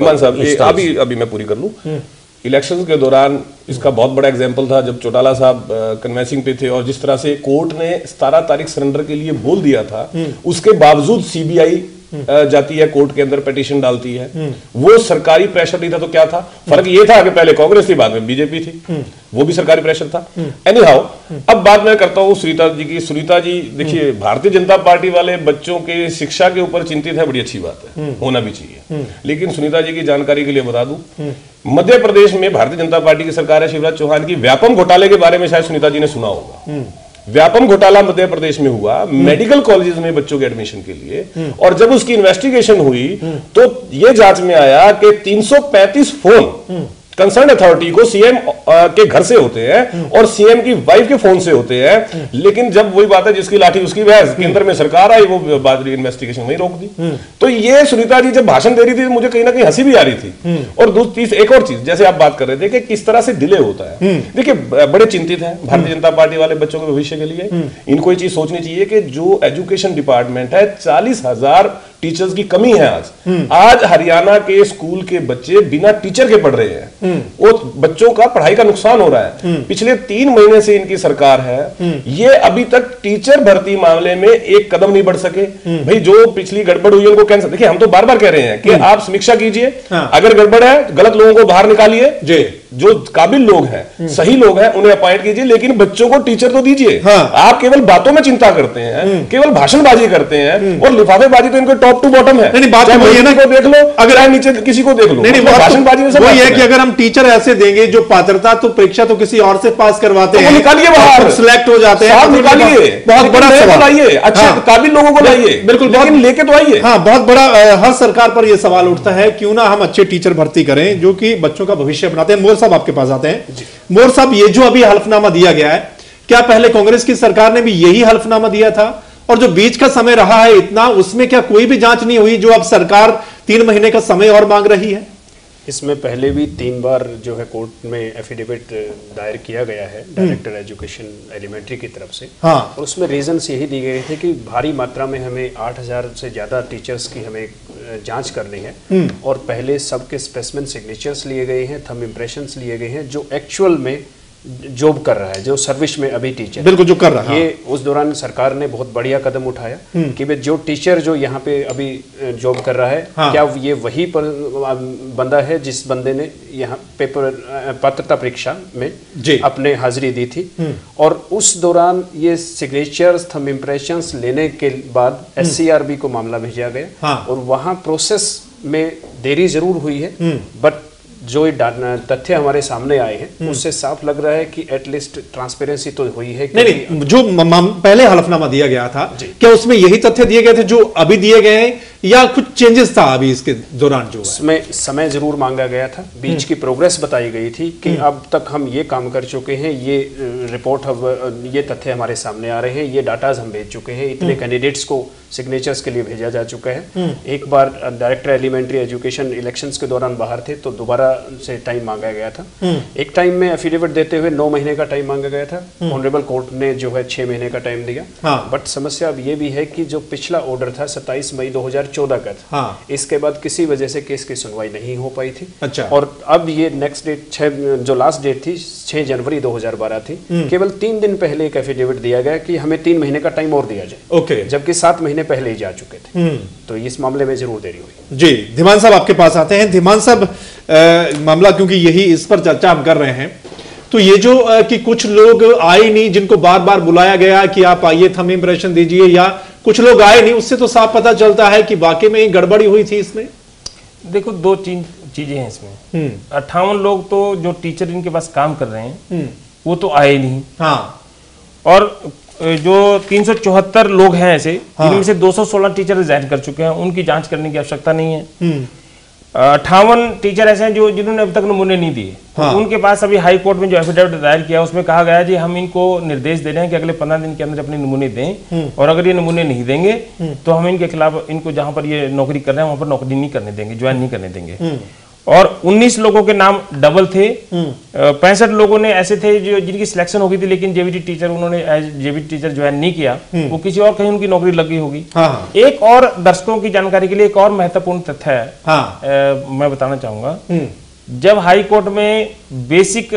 मान साहब अभी मैं पूरी कर लूं, इलेक्शन के दौरान इसका बहुत बड़ा एग्जाम्पल था जब चौटाला साहब कन्वेंसिंग पे थे, और जिस तरह से कोर्ट ने 17 तारीख सरेंडर के लिए बोल दिया था, उसके बावजूद सीबीआई जाती है कोर्ट के अंदर, पिटीशन डालती है। वो सरकारी प्रेशर नहीं था तो क्या था? फर्क ये था कि पहले कांग्रेस थी, बाद में बीजेपी थी, वो भी सरकारी प्रेशर था। एनीहाउ, अब बात मैं करता हूँ सुनीता जी की। सुनीता जी देखिए, भारतीय जनता पार्टी वाले बच्चों के शिक्षा के ऊपर चिंतित है, बड़ी अच्छी बात है, होना भी चाहिए। लेकिन सुनीता जी की जानकारी के लिए बता दूं, मध्य प्रदेश में भारतीय जनता पार्टी की सरकार है शिवराज चौहान की। व्यापम घोटाले के बारे में शायद सुनीता जी ने सुना होगा। व्यापम घोटाला मध्य प्रदेश में हुआ मेडिकल कॉलेजेस में बच्चों के एडमिशन के लिए, और जब उसकी इन्वेस्टिगेशन हुई तो यह जांच में आया कि 335 फोन कंसर्न अथॉरिटी को सीएम के घर से होते हैं और सीएम की वाइफ के फोन से होते हैं। लेकिन जब वही बात है जिसकी लाठी उसकी भैंस, केंद्र में सरकार आई, वो बाद इन्वेस्टिगेशन वही रोक दी। तो ये सुनीता जी जब भाषण दे रही थी मुझे कहीं ना कहीं हंसी भी आ रही थी। और एक और चीज, जैसे आप बात कर रहे थे कि किस तरह से डिले होता है, देखिए बड़े चिंतित हैं भारतीय जनता पार्टी वाले बच्चों के भविष्य के लिए। इनको ये चीज सोचनी चाहिए कि जो एजुकेशन डिपार्टमेंट है, 40,000 टीचर्स की कमी है आज हरियाणा के स्कूल के बच्चे बिना टीचर के पढ़ रहे हैं। वो बच्चों का पढ़ाई का नुकसान हो रहा है। पिछले 3 महीने से इनकी सरकार है, ये अभी तक टीचर भर्ती मामले में एक कदम नहीं बढ़ सके। भाई जो पिछली गड़बड़ हुई है उनको कैंसिल, देखिए हम तो बार बार कह रहे हैं कि आप समीक्षा कीजिए, अगर गड़बड़ है गलत लोगों को बाहर निकालिए, जो काबिल लोग हैं, सही लोग हैं, उन्हें अपॉइंट कीजिए, लेकिन बच्चों को टीचर तो दीजिए। आप केवल बातों में चिंता करते हैं, केवल भाषणबाजी करते हैं, और लिफाफेबाजी तो इनके टॉप टू बॉटम है। नहीं, बात वही है ना, को देख लो, अगर नीचे किसी को देख लो, नहीं भाषणबाजी में वही है कि अगर हम टीचर ऐसे देंगे जो पात्रता तो परीक्षा तो किसी और से पास करवाते हैं, निकालिए बाहर, सिलेक्ट हो जाते हैं, निकालिए, बहुत बड़ा सवाल लाइए, अच्छे काबिल लोगों को लाइए, बिल्कुल लेके तो आइए। हाँ, बहुत बड़ा हर सरकार पर यह सवाल उठता है, क्यों ना हम अच्छे टीचर भर्ती करें जो कि बच्चों का भविष्य बनाते हैं। मोर साहब आपके पास आते हैं। मोर साहब, ये जो अभी हल्फनामा दिया गया है, क्या पहले कांग्रेस की सरकार ने भी यही हल्फनामा दिया था? और जो बीच का समय रहा है इतना, उसमें क्या कोई भी जांच नहीं हुई जो अब सरकार 3 महीने का समय और मांग रही है? इसमें पहले भी 3 बार जो है कोर्ट में एफिडेविट दायर किया गया है डायरेक्टर एजुकेशन एलिमेंट्री की तरफ से। हाँ। और उसमें रीजंस यही दिए गए थे कि भारी मात्रा में हमें 8000 से ज़्यादा टीचर्स की हमें जांच करनी है, और पहले सबके स्पेसिमेन सिग्नेचर्स लिए गए हैं, थंब इम्प्रेशंस लिए गए हैं, जो एक्चुअल में जॉब कर रहा है, जो सर्विस में अभी टीचर बिल्कुल जो कर रहा है। ये उस दौरान सरकार ने बहुत बढ़िया कदम उठाया कि भाई जो टीचर जो यहाँ पे अभी जॉब कर रहा है, क्या ये वही बंदा है जिस बंदे ने यहाँ पात्रता परीक्षा में अपने हाजिरी दी थी। और उस दौरान ये सिग्नेचर्स, थंब इम्प्रेशंस लेने के बाद SCRB को मामला भेजा गया, और वहाँ प्रोसेस में देरी जरूर हुई है, बट जो तथ्य हमारे सामने आए हैं उससे साफ लग रहा है कि एटलीस्ट ट्रांसपेरेंसी तो हुई है। नहीं, जो पहले हलफनामा दिया गया था, क्या उसमें यही तथ्य दिए गए थे जो अभी दिए गए हैं, या कुछ चेंजेस था अभी इसके दौरान? जो उसमें समय जरूर मांगा गया था, बीच की प्रोग्रेस बताई गई थी कि अब तक हम ये काम कर चुके हैं, ये रिपोर्ट, ये तथ्य हमारे सामने आ रहे हैं, ये डाटाज हम भेज चुके हैं, इतने कैंडिडेट्स को सिग्नेचर्स के लिए भेजा जा चुका है। एक बार डायरेक्टर एलिमेंट्री एजुकेशन इलेक्शंस के दौरान बाहर थे तो दोबारा से टाइम मांगा गया था। एक टाइम में एफिडेविट देते हुए 9 महीने का टाइम मांगा गया था, ऑनरेबल कोर्ट ने जो है 6 महीने का टाइम दिया। बट समस्या अब ये भी है कि जो पिछला ऑर्डर था 27 मई 2000 2014 का था। हाँ। इसके बाद किसी वजह से केस की सुनवाई नहीं हो पाई थी। अच्छा। और अब ये नेक्स्ट डेट जो लास्ट डेट थी 6 जनवरी 2012 थी। केवल 3 दिन पहले एक एफिडेविट दिया गया कि हमें 3 महीने का टाइम और दिया जाए। ओके। जबकि 7 महीने पहले ही जा चुके थे। तो इस मामले में जरूर देरी हुई। जी, धीमान साहब आपके पास आते हैं। धीमान साहब, मामला क्योंकि यही इस पर चर्चा हम कर रहे हैं, तो ये जो कि कुछ लोग आए नहीं, जिनको बार बार बुलाया गया कि आप आइए थंब इंप्रेशन दीजिए, या कुछ लोग आए नहीं, उससे तो साफ पता चलता है कि वाकई में ही गड़बड़ी हुई थी इसमें। देखो, 2 चीजें हैं इसमें। 58 लोग तो जो टीचर इनके पास काम कर रहे हैं वो तो आए नहीं। हाँ। और जो 374 लोग हैं ऐसे, इनमें से 216 टीचर रिजाइन कर चुके हैं, उनकी जांच करने की आवश्यकता नहीं है। 58 टीचर ऐसे हैं जो जिन्होंने अभी तक नमूने नहीं दिए। हाँ। तो उनके पास अभी हाई कोर्ट में जो एफिडेविट दायर किया उसमें कहा गया है जी हम इनको निर्देश दे रहे हैं कि अगले 15 दिन के अंदर अपने नमूने दें, और अगर ये नमूने नहीं देंगे तो हम इनके खिलाफ, इनको जहां पर ये नौकरी कर रहे हैं वहां पर नौकरी नहीं करने देंगे, ज्वाइन नहीं करने देंगे। और 19 लोगों के नाम डबल थे। 65 लोगों ने ऐसे थे जो जिनकी सिलेक्शन हो गई थी लेकिन जेबीटी टीचर, उन्होंने जेबीटी टीचर ज्वाइन नहीं किया, वो किसी और कहीं उनकी नौकरी लगी होगी। हाँ। एक और दर्शकों की जानकारी के लिए एक और महत्वपूर्ण तथ्य है। हाँ। मैं बताना चाहूंगा, जब हाई कोर्ट में बेसिक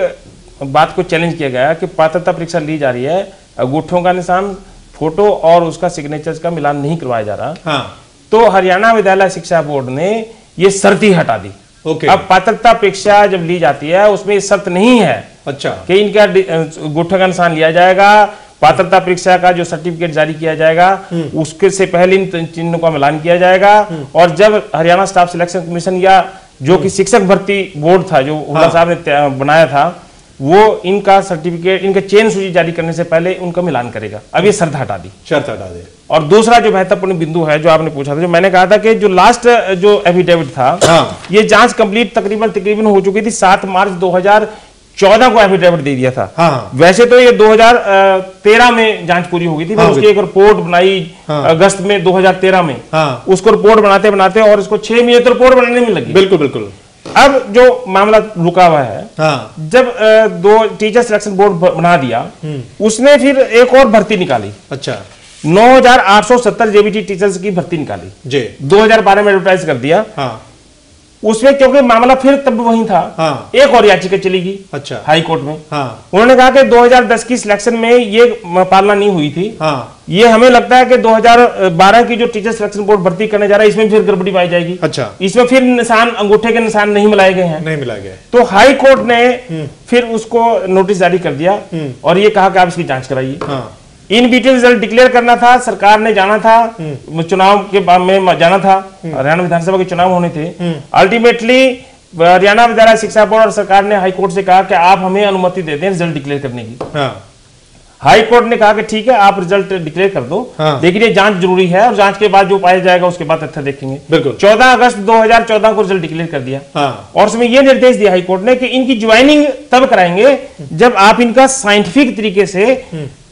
बात को चैलेंज किया गया कि पात्रता परीक्षा ली जा रही है, अंगूठों का निशान, फोटो और उसका सिग्नेचर्स का मिलान नहीं करवाया जा रहा। हाँ। तो हरियाणा विद्यालय शिक्षा बोर्ड ने ये शर्त ही हटा दी। अब पात्रता परीक्षा जब ली जाती है उसमें शर्त नहीं है। अच्छा। कि इनका अंगूठे का निशान लिया जाएगा, पात्रता परीक्षा का जो सर्टिफिकेट जारी किया जाएगा उसके से पहले इन चिन्हों का मिलान किया जाएगा, और जब हरियाणा स्टाफ सिलेक्शन कमीशन या जो कि शिक्षक भर्ती बोर्ड था जो हुड्डा साहब ने बनाया था, वो इनका सर्टिफिकेट, इनका चयन सूची जारी करने से पहले उनका मिलान करेगा। अब ये शर्त हटा दी। शर्त हटा दे। और दूसरा जो महत्वपूर्ण बिंदु है जो आपने पूछा था, जो मैंने कहा था कि जो लास्ट जो एफिडेविट था, हाँ। ये जांच कंप्लीट तकरीबन हो चुकी थी। 7 मार्च 2014 को एफिडेविट दे दिया था। हाँ। वैसे तो ये 2013 में जांच पूरी हो गई थी। हाँ। उसकी एक रिपोर्ट बनाई। हाँ। अगस्त में 2013 में। हाँ। उसको रिपोर्ट बनाते बनाते और इसको 6 महीने तो रिपोर्ट बनाने में लगी। बिल्कुल बिल्कुल। अब जो मामला रुका हुआ है, हाँ। जब 2 टीचर सिलेक्शन बोर्ड बना दिया, उसने फिर एक और भर्ती निकाली। अच्छा। 9870 जेबीटी टीचर्स की भर्ती निकाली जी। 2012 में एडवर्टाइज कर दिया। हाँ। उसमें क्योंकि मामला फिर तब वही था। हाँ। एक और याचिका चली गई। अच्छा। हाई कोर्ट में। हाँ। उन्होंने कहा कि 2010 की सिलेक्शन में ये पालना नहीं हुई थी। हाँ। ये हमें लगता है कि 2012 की जो टीचर सिलेक्शन बोर्ड भर्ती करने जा रहा है इसमें फिर गड़बड़ी पाई जाएगी। अच्छा। इसमें फिर निशान, अंगूठे के निशान नहीं मिलाए गए हैं। नहीं मिलाए गए। तो हाई कोर्ट ने फिर उसको नोटिस जारी कर दिया और ये कहा कि आप इसकी जांच कराइए। हाँ। इन बीटी रिजल्ट डिक्लेयर करना था, सरकार ने जाना था, चुनाव के बाद में जाना था, हरियाणा विधानसभा के चुनाव होने थे। अल्टीमेटली हरियाणा विद्यालय शिक्षा बोर्ड और सरकार ने हाई कोर्ट से कहा कि आप हमें अनुमति दे दें रिजल्ट डिक्लेयर करने की। हाँ। हाई कोर्ट ने कहा कि ठीक है आप रिजल्ट डिक्लेयर कर दो। हाँ। लेकिन ये जांच जरूरी है और जांच के बाद जो पाया जाएगा उसके बाद तथ्य देखेंगे। बिल्कुल। 14 अगस्त 2014 को रिजल्ट डिक्लेयर कर दिया। हाँ। और उसमें यह निर्देश दिया हाई कोर्ट ने कि इनकी ज्वाइनिंग तब कराएंगे जब आप इनका साइंटिफिक तरीके से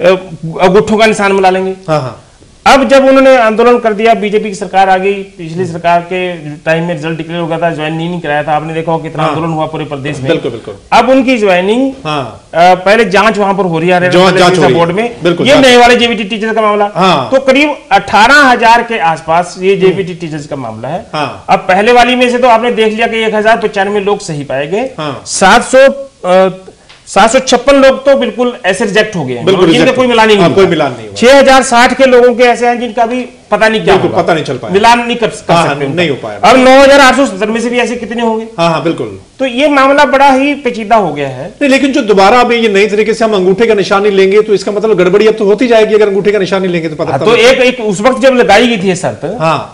अंगूठों का निशान मिला लेंगे। हाँ। अब जब उन्होंने आंदोलन कर दिया, बीजेपी की सरकार आ गई, पिछली सरकार के टाइम में रिजल्ट डिक्लेयर हो गया था, ज्वाइन नहीं कराया था, आपने देखा हो कितना आंदोलन हुआ पूरे प्रदेश में। बिल्कुल बिल्कुल। अब उनकी ज्वाइनिंग, पहले जांच वहां पर हो रही है बोर्ड में। ये नए वाले जेबीटी टीचर का मामला। तो करीब 18,000 के आसपास ये जेबीटी टीचर्स का मामला है। अब पहले वाली में से तो आपने देख लिया कि 1095 लोग सही पाए गए। 756 लोग तो बिल्कुल ऐसे रिजेक्ट हो गए हैं, जिनका कोई मिलान नहीं, कोई मिलान नहीं। 6060 के लोगों के ऐसे हैं जिनका भी पता नहीं क्या होगा, पता नहीं चल पाया, मिलान नहीं कर सकते, नहीं हो पाया। अब 9870 में से भी ऐसे कितने होंगे? हाँ बिल्कुल। तो ये मामला बड़ा ही पेचीदा हो गया है। नहीं, लेकिन जो दोबारा अभी ये नई तरीके से हम अंगूठे का निशानी लेंगे तो इसका मतलब गड़बड़ी अब तो होती जाएगी। अगर अंगूठे का निशानी लेंगे तो पता तो एक उस वक्त जब लगाई गई थी शर्त,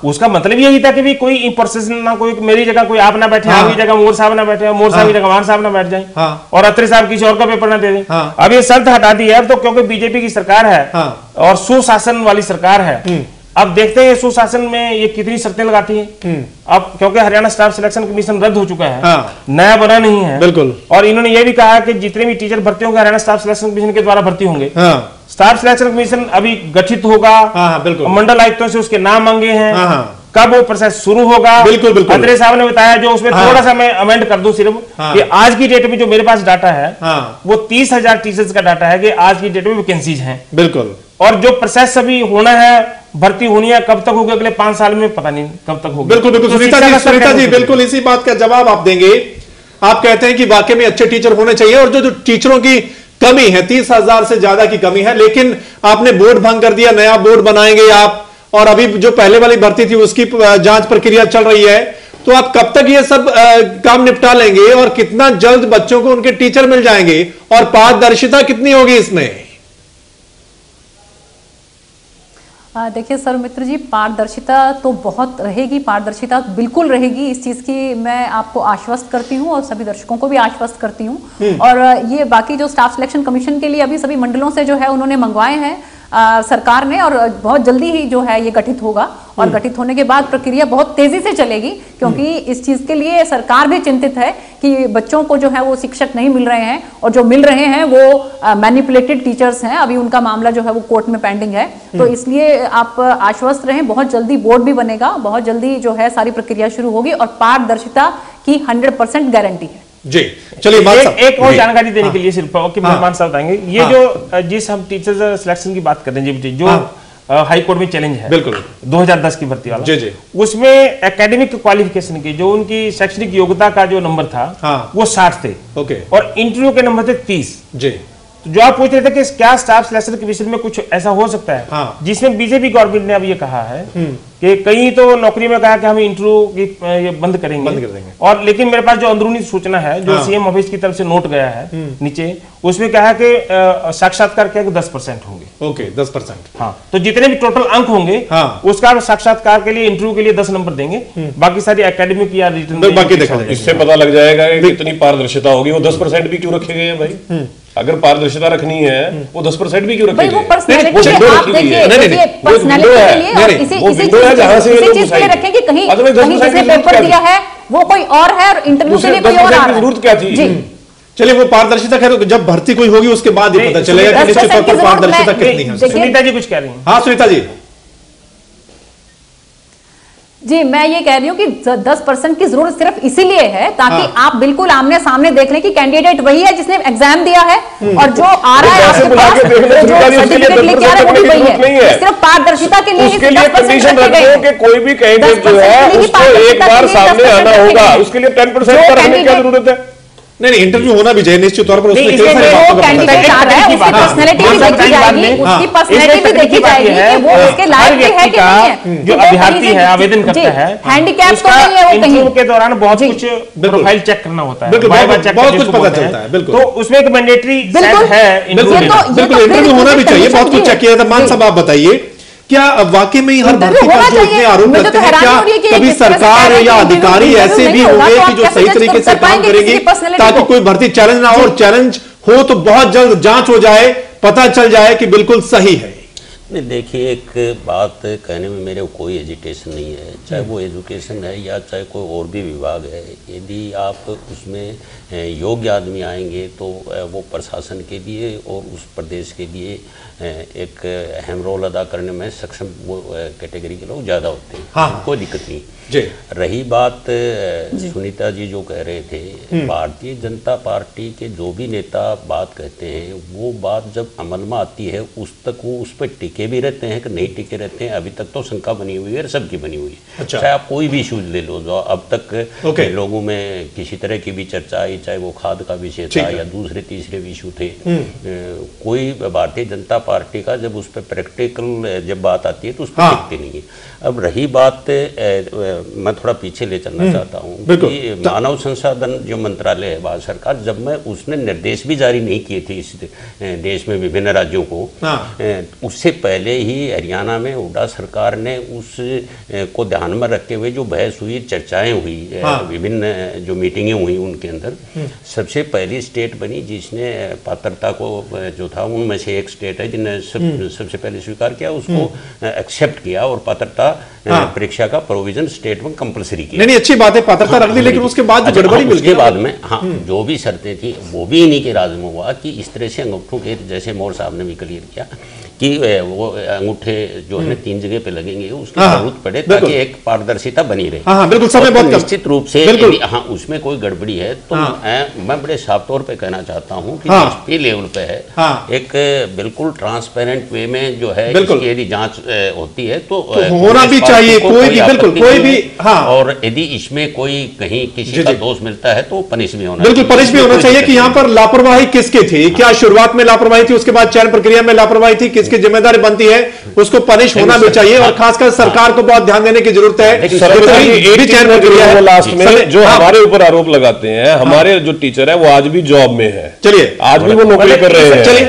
उसका मतलब यही था कि भी कोई प्रोसेस ना, कोई मेरी जगह कोई आप ना बैठे, आपकी जगह मोर साहब ना बैठे, मोर साहब की जगह मोहन साहब ना बैठ जाए, और अत्रे साहब किसी और का पेपर ना दे दें। अब ये शर्त हटा दी है तो क्योंकि बीजेपी की सरकार है और सुशासन वाली सरकार है। अब देखते हैं सुशासन में ये कितनी शर्तें लगाती है। अब क्योंकि हरियाणा स्टाफ सिलेक्शन कमीशन रद्द हो चुका है, नया बना नहीं है। बिल्कुल। और इन्होंने ये भी कहा कि जितने भी टीचर भर्ती होंगे हरियाणा स्टाफ सिलेक्शन कमीशन के द्वारा भर्ती होंगे। स्टाफ सिलेक्शन कमीशन अभी गठित होगा। बिल्कुल। मंडल आयुक्तों से उसके नाम मांगे हैं। कब वो प्रोसेस शुरू होगा। बिल्कुल बिल्कुल अत्रे साहब ने बताया, जो उसमें थोड़ा सा मैं अमेंड कर दूं सिर्फ, कि आज की डेट में जो मेरे पास डाटा है वो 30,000 टीचर्स का डाटा है कि आज की डेट में वैकेंसीज हैं। बिल्कुल। और जो प्रोसेस अभी होना है, भर्ती होनी है, कब तक होगी, अगले 5 साल में पता नहीं कब तक होगी। बिल्कुल बिल्कुल। सुनीता जी बिल्कुल इसी बात का जवाब आप देंगे। आप कहते हैं कि वाकई में अच्छे टीचर होने चाहिए, और जो टीचरों की कमी है, 30,000 से ज्यादा की कमी है, लेकिन आपने बोर्ड भंग कर दिया, नया बोर्ड बनाएंगे आप, और अभी जो पहले वाली भर्ती थी उसकी जांच प्रक्रिया चल रही है, तो आप कब तक ये सब काम निपटा लेंगे, और कितना जल्द बच्चों को उनके टीचर मिल जाएंगे, और पारदर्शिता कितनी होगी इसमें? देखिए सौरभ जी, पारदर्शिता तो बहुत रहेगी, पारदर्शिता बिल्कुल रहेगी, इस चीज की मैं आपको आश्वस्त करती हूं और सभी दर्शकों को भी आश्वस्त करती हूं। और ये बाकी जो स्टाफ सिलेक्शन कमीशन के लिए अभी सभी मंडलों से जो है उन्होंने मंगवाए हैं सरकार ने, और बहुत जल्दी ही जो है ये गठित होगा, और गठित होने के बाद प्रक्रिया बहुत तेजी से चलेगी, क्योंकि इस चीज के लिए सरकार भी चिंतित है कि बच्चों को जो है वो शिक्षक नहीं मिल रहे हैं, और जो मिल रहे हैं वो मैनिपुलेटेड टीचर्स हैं। अभी उनका मामला जो है वो कोर्ट में पेंडिंग है, तो इसलिए आप आश्वस्त रहें, बहुत जल्दी बोर्ड भी बनेगा, बहुत जल्दी जो है सारी प्रक्रिया शुरू होगी, और पारदर्शिता की 100% गारंटी है। जी चलिए एक और जानकारी देने के लिए सिर्फ मेहमान साहब बताएंगे, ये जो जिस हम टीचर्स सिलेक्शन की बात कर रहे हैं, जो हाई कोर्ट में चैलेंज है, बिल्कुल 2010 की भर्ती वाला, जी उसमें एकेडमिक क्वालिफिकेशन की जो उनकी शैक्षणिक योग्यता का जो नंबर था वो 60 थे, और इंटरव्यू के नंबर थे 30। जी जो आप पूछ रहे थे कि क्या स्टाफ सिलेक्शन कमीशन में कुछ ऐसा हो सकता है, जिसमें बीजेपी गवर्नमेंट ने अब ये कहा है कि कई तो नौकरी में कहा कि हम इंटरव्यू की ये बंद कर देंगे, और लेकिन मेरे पास जो अंदरूनी सूचना है, जो सीएम ऑफिस की तरफ से नोट गया है नीचे, उसमें कहा है कि साक्षात्कार क्या 10% होंगे। ओके 10%। हाँ, तो जितने भी टोटल अंक होंगे उसका साक्षात्कार के लिए, इंटरव्यू के लिए 10 नंबर देंगे, बाकी सारी एकेडमिक या रिटर्न बाकी देखा जाएगा। इससे पता लग जाएगा कि कितनी पारदर्शिता होगी। वो 10% भी क्यों रखे गए हैं भाई? अगर पारदर्शिता रखनी है वो 10% भी क्यों रखे गए? रखेंगे कहीं जिसने पेपर दिया है वो कोई और है, और इंटरव्यू के लिए कोई और आ रहा है। जरूरत क्या थी? चलिए वो पारदर्शिता, खैर जब भर्ती कोई होगी उसके बाद ही पता चलेगा कि निश्चित तौर पर पारदर्शिता कितनी है। सुनीता जी कुछ कह रही हैं? हाँ सुनीता जी। जी मैं ये कह रही हूँ कि 10% की जरूरत सिर्फ इसीलिए है ताकि आप बिल्कुल आमने सामने देख लें कि कैंडिडेट वही है जिसने एग्जाम दिया है, और जो आ रहा है आपके पास जो सर्टिफिकेट लेके आ रहा है वो भी वही है। सिर्फ पारदर्शिता के लिए उसके लिए कंडीशन रखते हो कि कोई भी कैंडिडेट जो है उसको एक बार सामने आना होगा, उसके लिए 10% का रखने की क्या जरूरत है? नहीं इंटरव्यू होना भी चाहिए निश्चित तौर पर, उसमें कैंडिडेट आ रहा है उसकी पर्सनैलिटी भी देखी जाएगी, उसकी पर्सनैलिटी भी देखी जाएगी कि वो उसके लायक है कि नहीं है। जो अभ्यर्थी है आवेदन करता है, हैंडीकैप तो नहीं है वो, इंटरव्यू के दौरान बहुत कुछ प्रोफाइल चेक करना होता है, बहुत कुछ पता चलता है। बिल्कुल, तो उसमें एक मैंडेटरी है, बिल्कुल इंटरव्यू होना भी चाहिए, बहुत कुछ चेक किया जाता है। मान साहब आप बताइए, क्या वाकई में हर भर्ती पर जो इतने आरोप लगते हैं, क्या कभी सरकार या अधिकारी ऐसे भी होंगे कि जो सही तरीके से काम करेंगे ताकि कोई भर्ती चैलेंज ना हो, और चैलेंज हो तो बहुत जल्द जांच हो जाए, पता चल जाए कि बिल्कुल सही है? नहीं देखिए, एक बात कहने में मेरे कोई एजिटेशन नहीं है, चाहे वो एजुकेशन है या चाहे कोई और भी विभाग है। यदि आप उसमें योग्य आदमी आएंगे तो वो प्रशासन के लिए और उस प्रदेश के लिए एक अहम रोल अदा करने में सक्षम वो कैटेगरी के लोग ज़्यादा होते हैं। हाँ, कोई दिक्कत नहीं जी। रही बात सुनीता जी जो कह रहे थे, भारतीय जनता पार्टी के जो भी नेता बात कहते हैं वो बात जब अमल में आती है उस तक वो उस पर टिके भी रहते हैं कि नहीं टिके रहते हैं, अभी तक तो शंका बनी हुई है, सबकी बनी हुई है। अच्छा। चाहे आप कोई भी इशूज ले लो जो अब तक लोगों में किसी तरह की भी चर्चा आई, चाहे वो खाद का विषय था या दूसरे तीसरे इशू थे, कोई भारतीय जनता पार्टी का जब उस पर प्रैक्टिकल जब बात आती है तो उस पर टिकती नहीं है। अब रही बात, मैं थोड़ा पीछे ले चलना चाहता हूँ कि मानव संसाधन जो मंत्रालय है भारत सरकार, जब मैं उसने निर्देश भी जारी नहीं किए थे इस देश में विभिन्न राज्यों को, उससे पहले ही हरियाणा में हुड्डा सरकार ने उस को ध्यान में रखते हुए जो बहस हुई, चर्चाएं हुई, विभिन्न जो मीटिंगें हुई उनके अंदर सबसे पहली स्टेट बनी जिसने पात्रता को जो था उनमें से एक स्टेट है जिन्हें सबसे पहले स्वीकार किया, उसको एक्सेप्ट किया और पात्रता परीक्षा का प्रोविजन स्टेट में कंपलसरी किया। नहीं अच्छी बात है, पात्रता रख दी, लेकिन उसके बाद जो गड़बड़ी मिल गई उसके बाद में हाँ जो भी शर्तें थी वो भी इन्हीं के राज में हुआ कि इस तरह से अंगूठों के, जैसे मोर साहब ने भी क्लियर किया कि वो अंगूठे जो है 3 जगह पे लगेंगे, उसकी जरूरत पड़े ताकि एक पारदर्शिता बनी रहे। हाँ, बिल्कुल, समय बहुत निश्चित रूप से हाँ उसमें कोई गड़बड़ी है तो मैं बड़े साफ तौर पे कहना चाहता हूँ कि एसपी लेवल पे है, एक बिल्कुल ट्रांसपेरेंट वे में जो है इसकी यदि जांच होती है तो होना भी चाहिए, कोई भी बिल्कुल कोई भी। और यदि इसमें कोई कहीं किसी का दोष मिलता है तो पनिश भी होना, बिल्कुल पनिश भी होना चाहिए कि यहाँ पर लापरवाही किसकी थी, क्या शुरुआत में लापरवाही थी, उसके बाद चयन प्रक्रिया में लापरवाही थी, किसकी जिम्मेदारी बनती है, उसको पनिश होना भी चाहिए। और खासकर सरकार को बहुत ध्यान देने की जरूरत है। चयन प्रक्रिया है लास्ट में जो हमारे ऊपर आरोप लगाते हैं, हमारे जो टीचर है वो आज भी जॉब में है, चलिए आज भी वो नौकरी कर रहे हैं। चलिए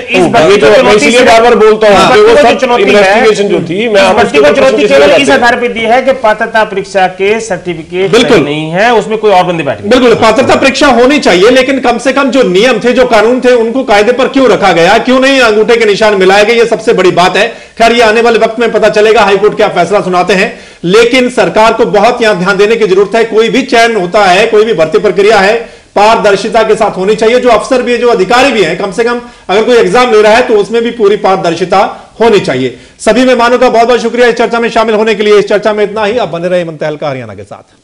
इसलिए बार बार बोलता हूँ इन्वेस्टिगेशन जो थी मैं चुनौती केवल इस आधार पर दी है कि पात्रता परीक्षा के सर्टिफिकेट बिल्कुल नहीं है, उसमें कोई और बंदे बैठे। बिल्कुल पात्रता परीक्षा होनी चाहिए, लेकिन कम से कम जो नियम थे, जो कानून थे, उनको कायदे पर क्यों रखा गया, क्यों नहीं अंगूठे के निशान मिलाए गए, ये सबसे बड़ी बात है। खैर ये आने वाले वक्त में पता चलेगा, हाईकोर्ट क्या फैसला सुनाते हैं, लेकिन सरकार को बहुत यहां ध्यान देने की जरूरत है। कोई भी चयन होता है, कोई भी भर्ती प्रक्रिया है, पारदर्शिता के साथ होनी चाहिए। जो अफसर भी है, जो अधिकारी भी है, कम से कम अगर कोई एग्जाम ले रहा है तो उसमें भी पूरी पारदर्शिता होनी चाहिए। सभी मेहमानों का बहुत बहुत शुक्रिया इस चर्चा में शामिल होने के लिए। इस चर्चा में इतना ही। आप बने रहे मन तहलका हरियाणा के साथ।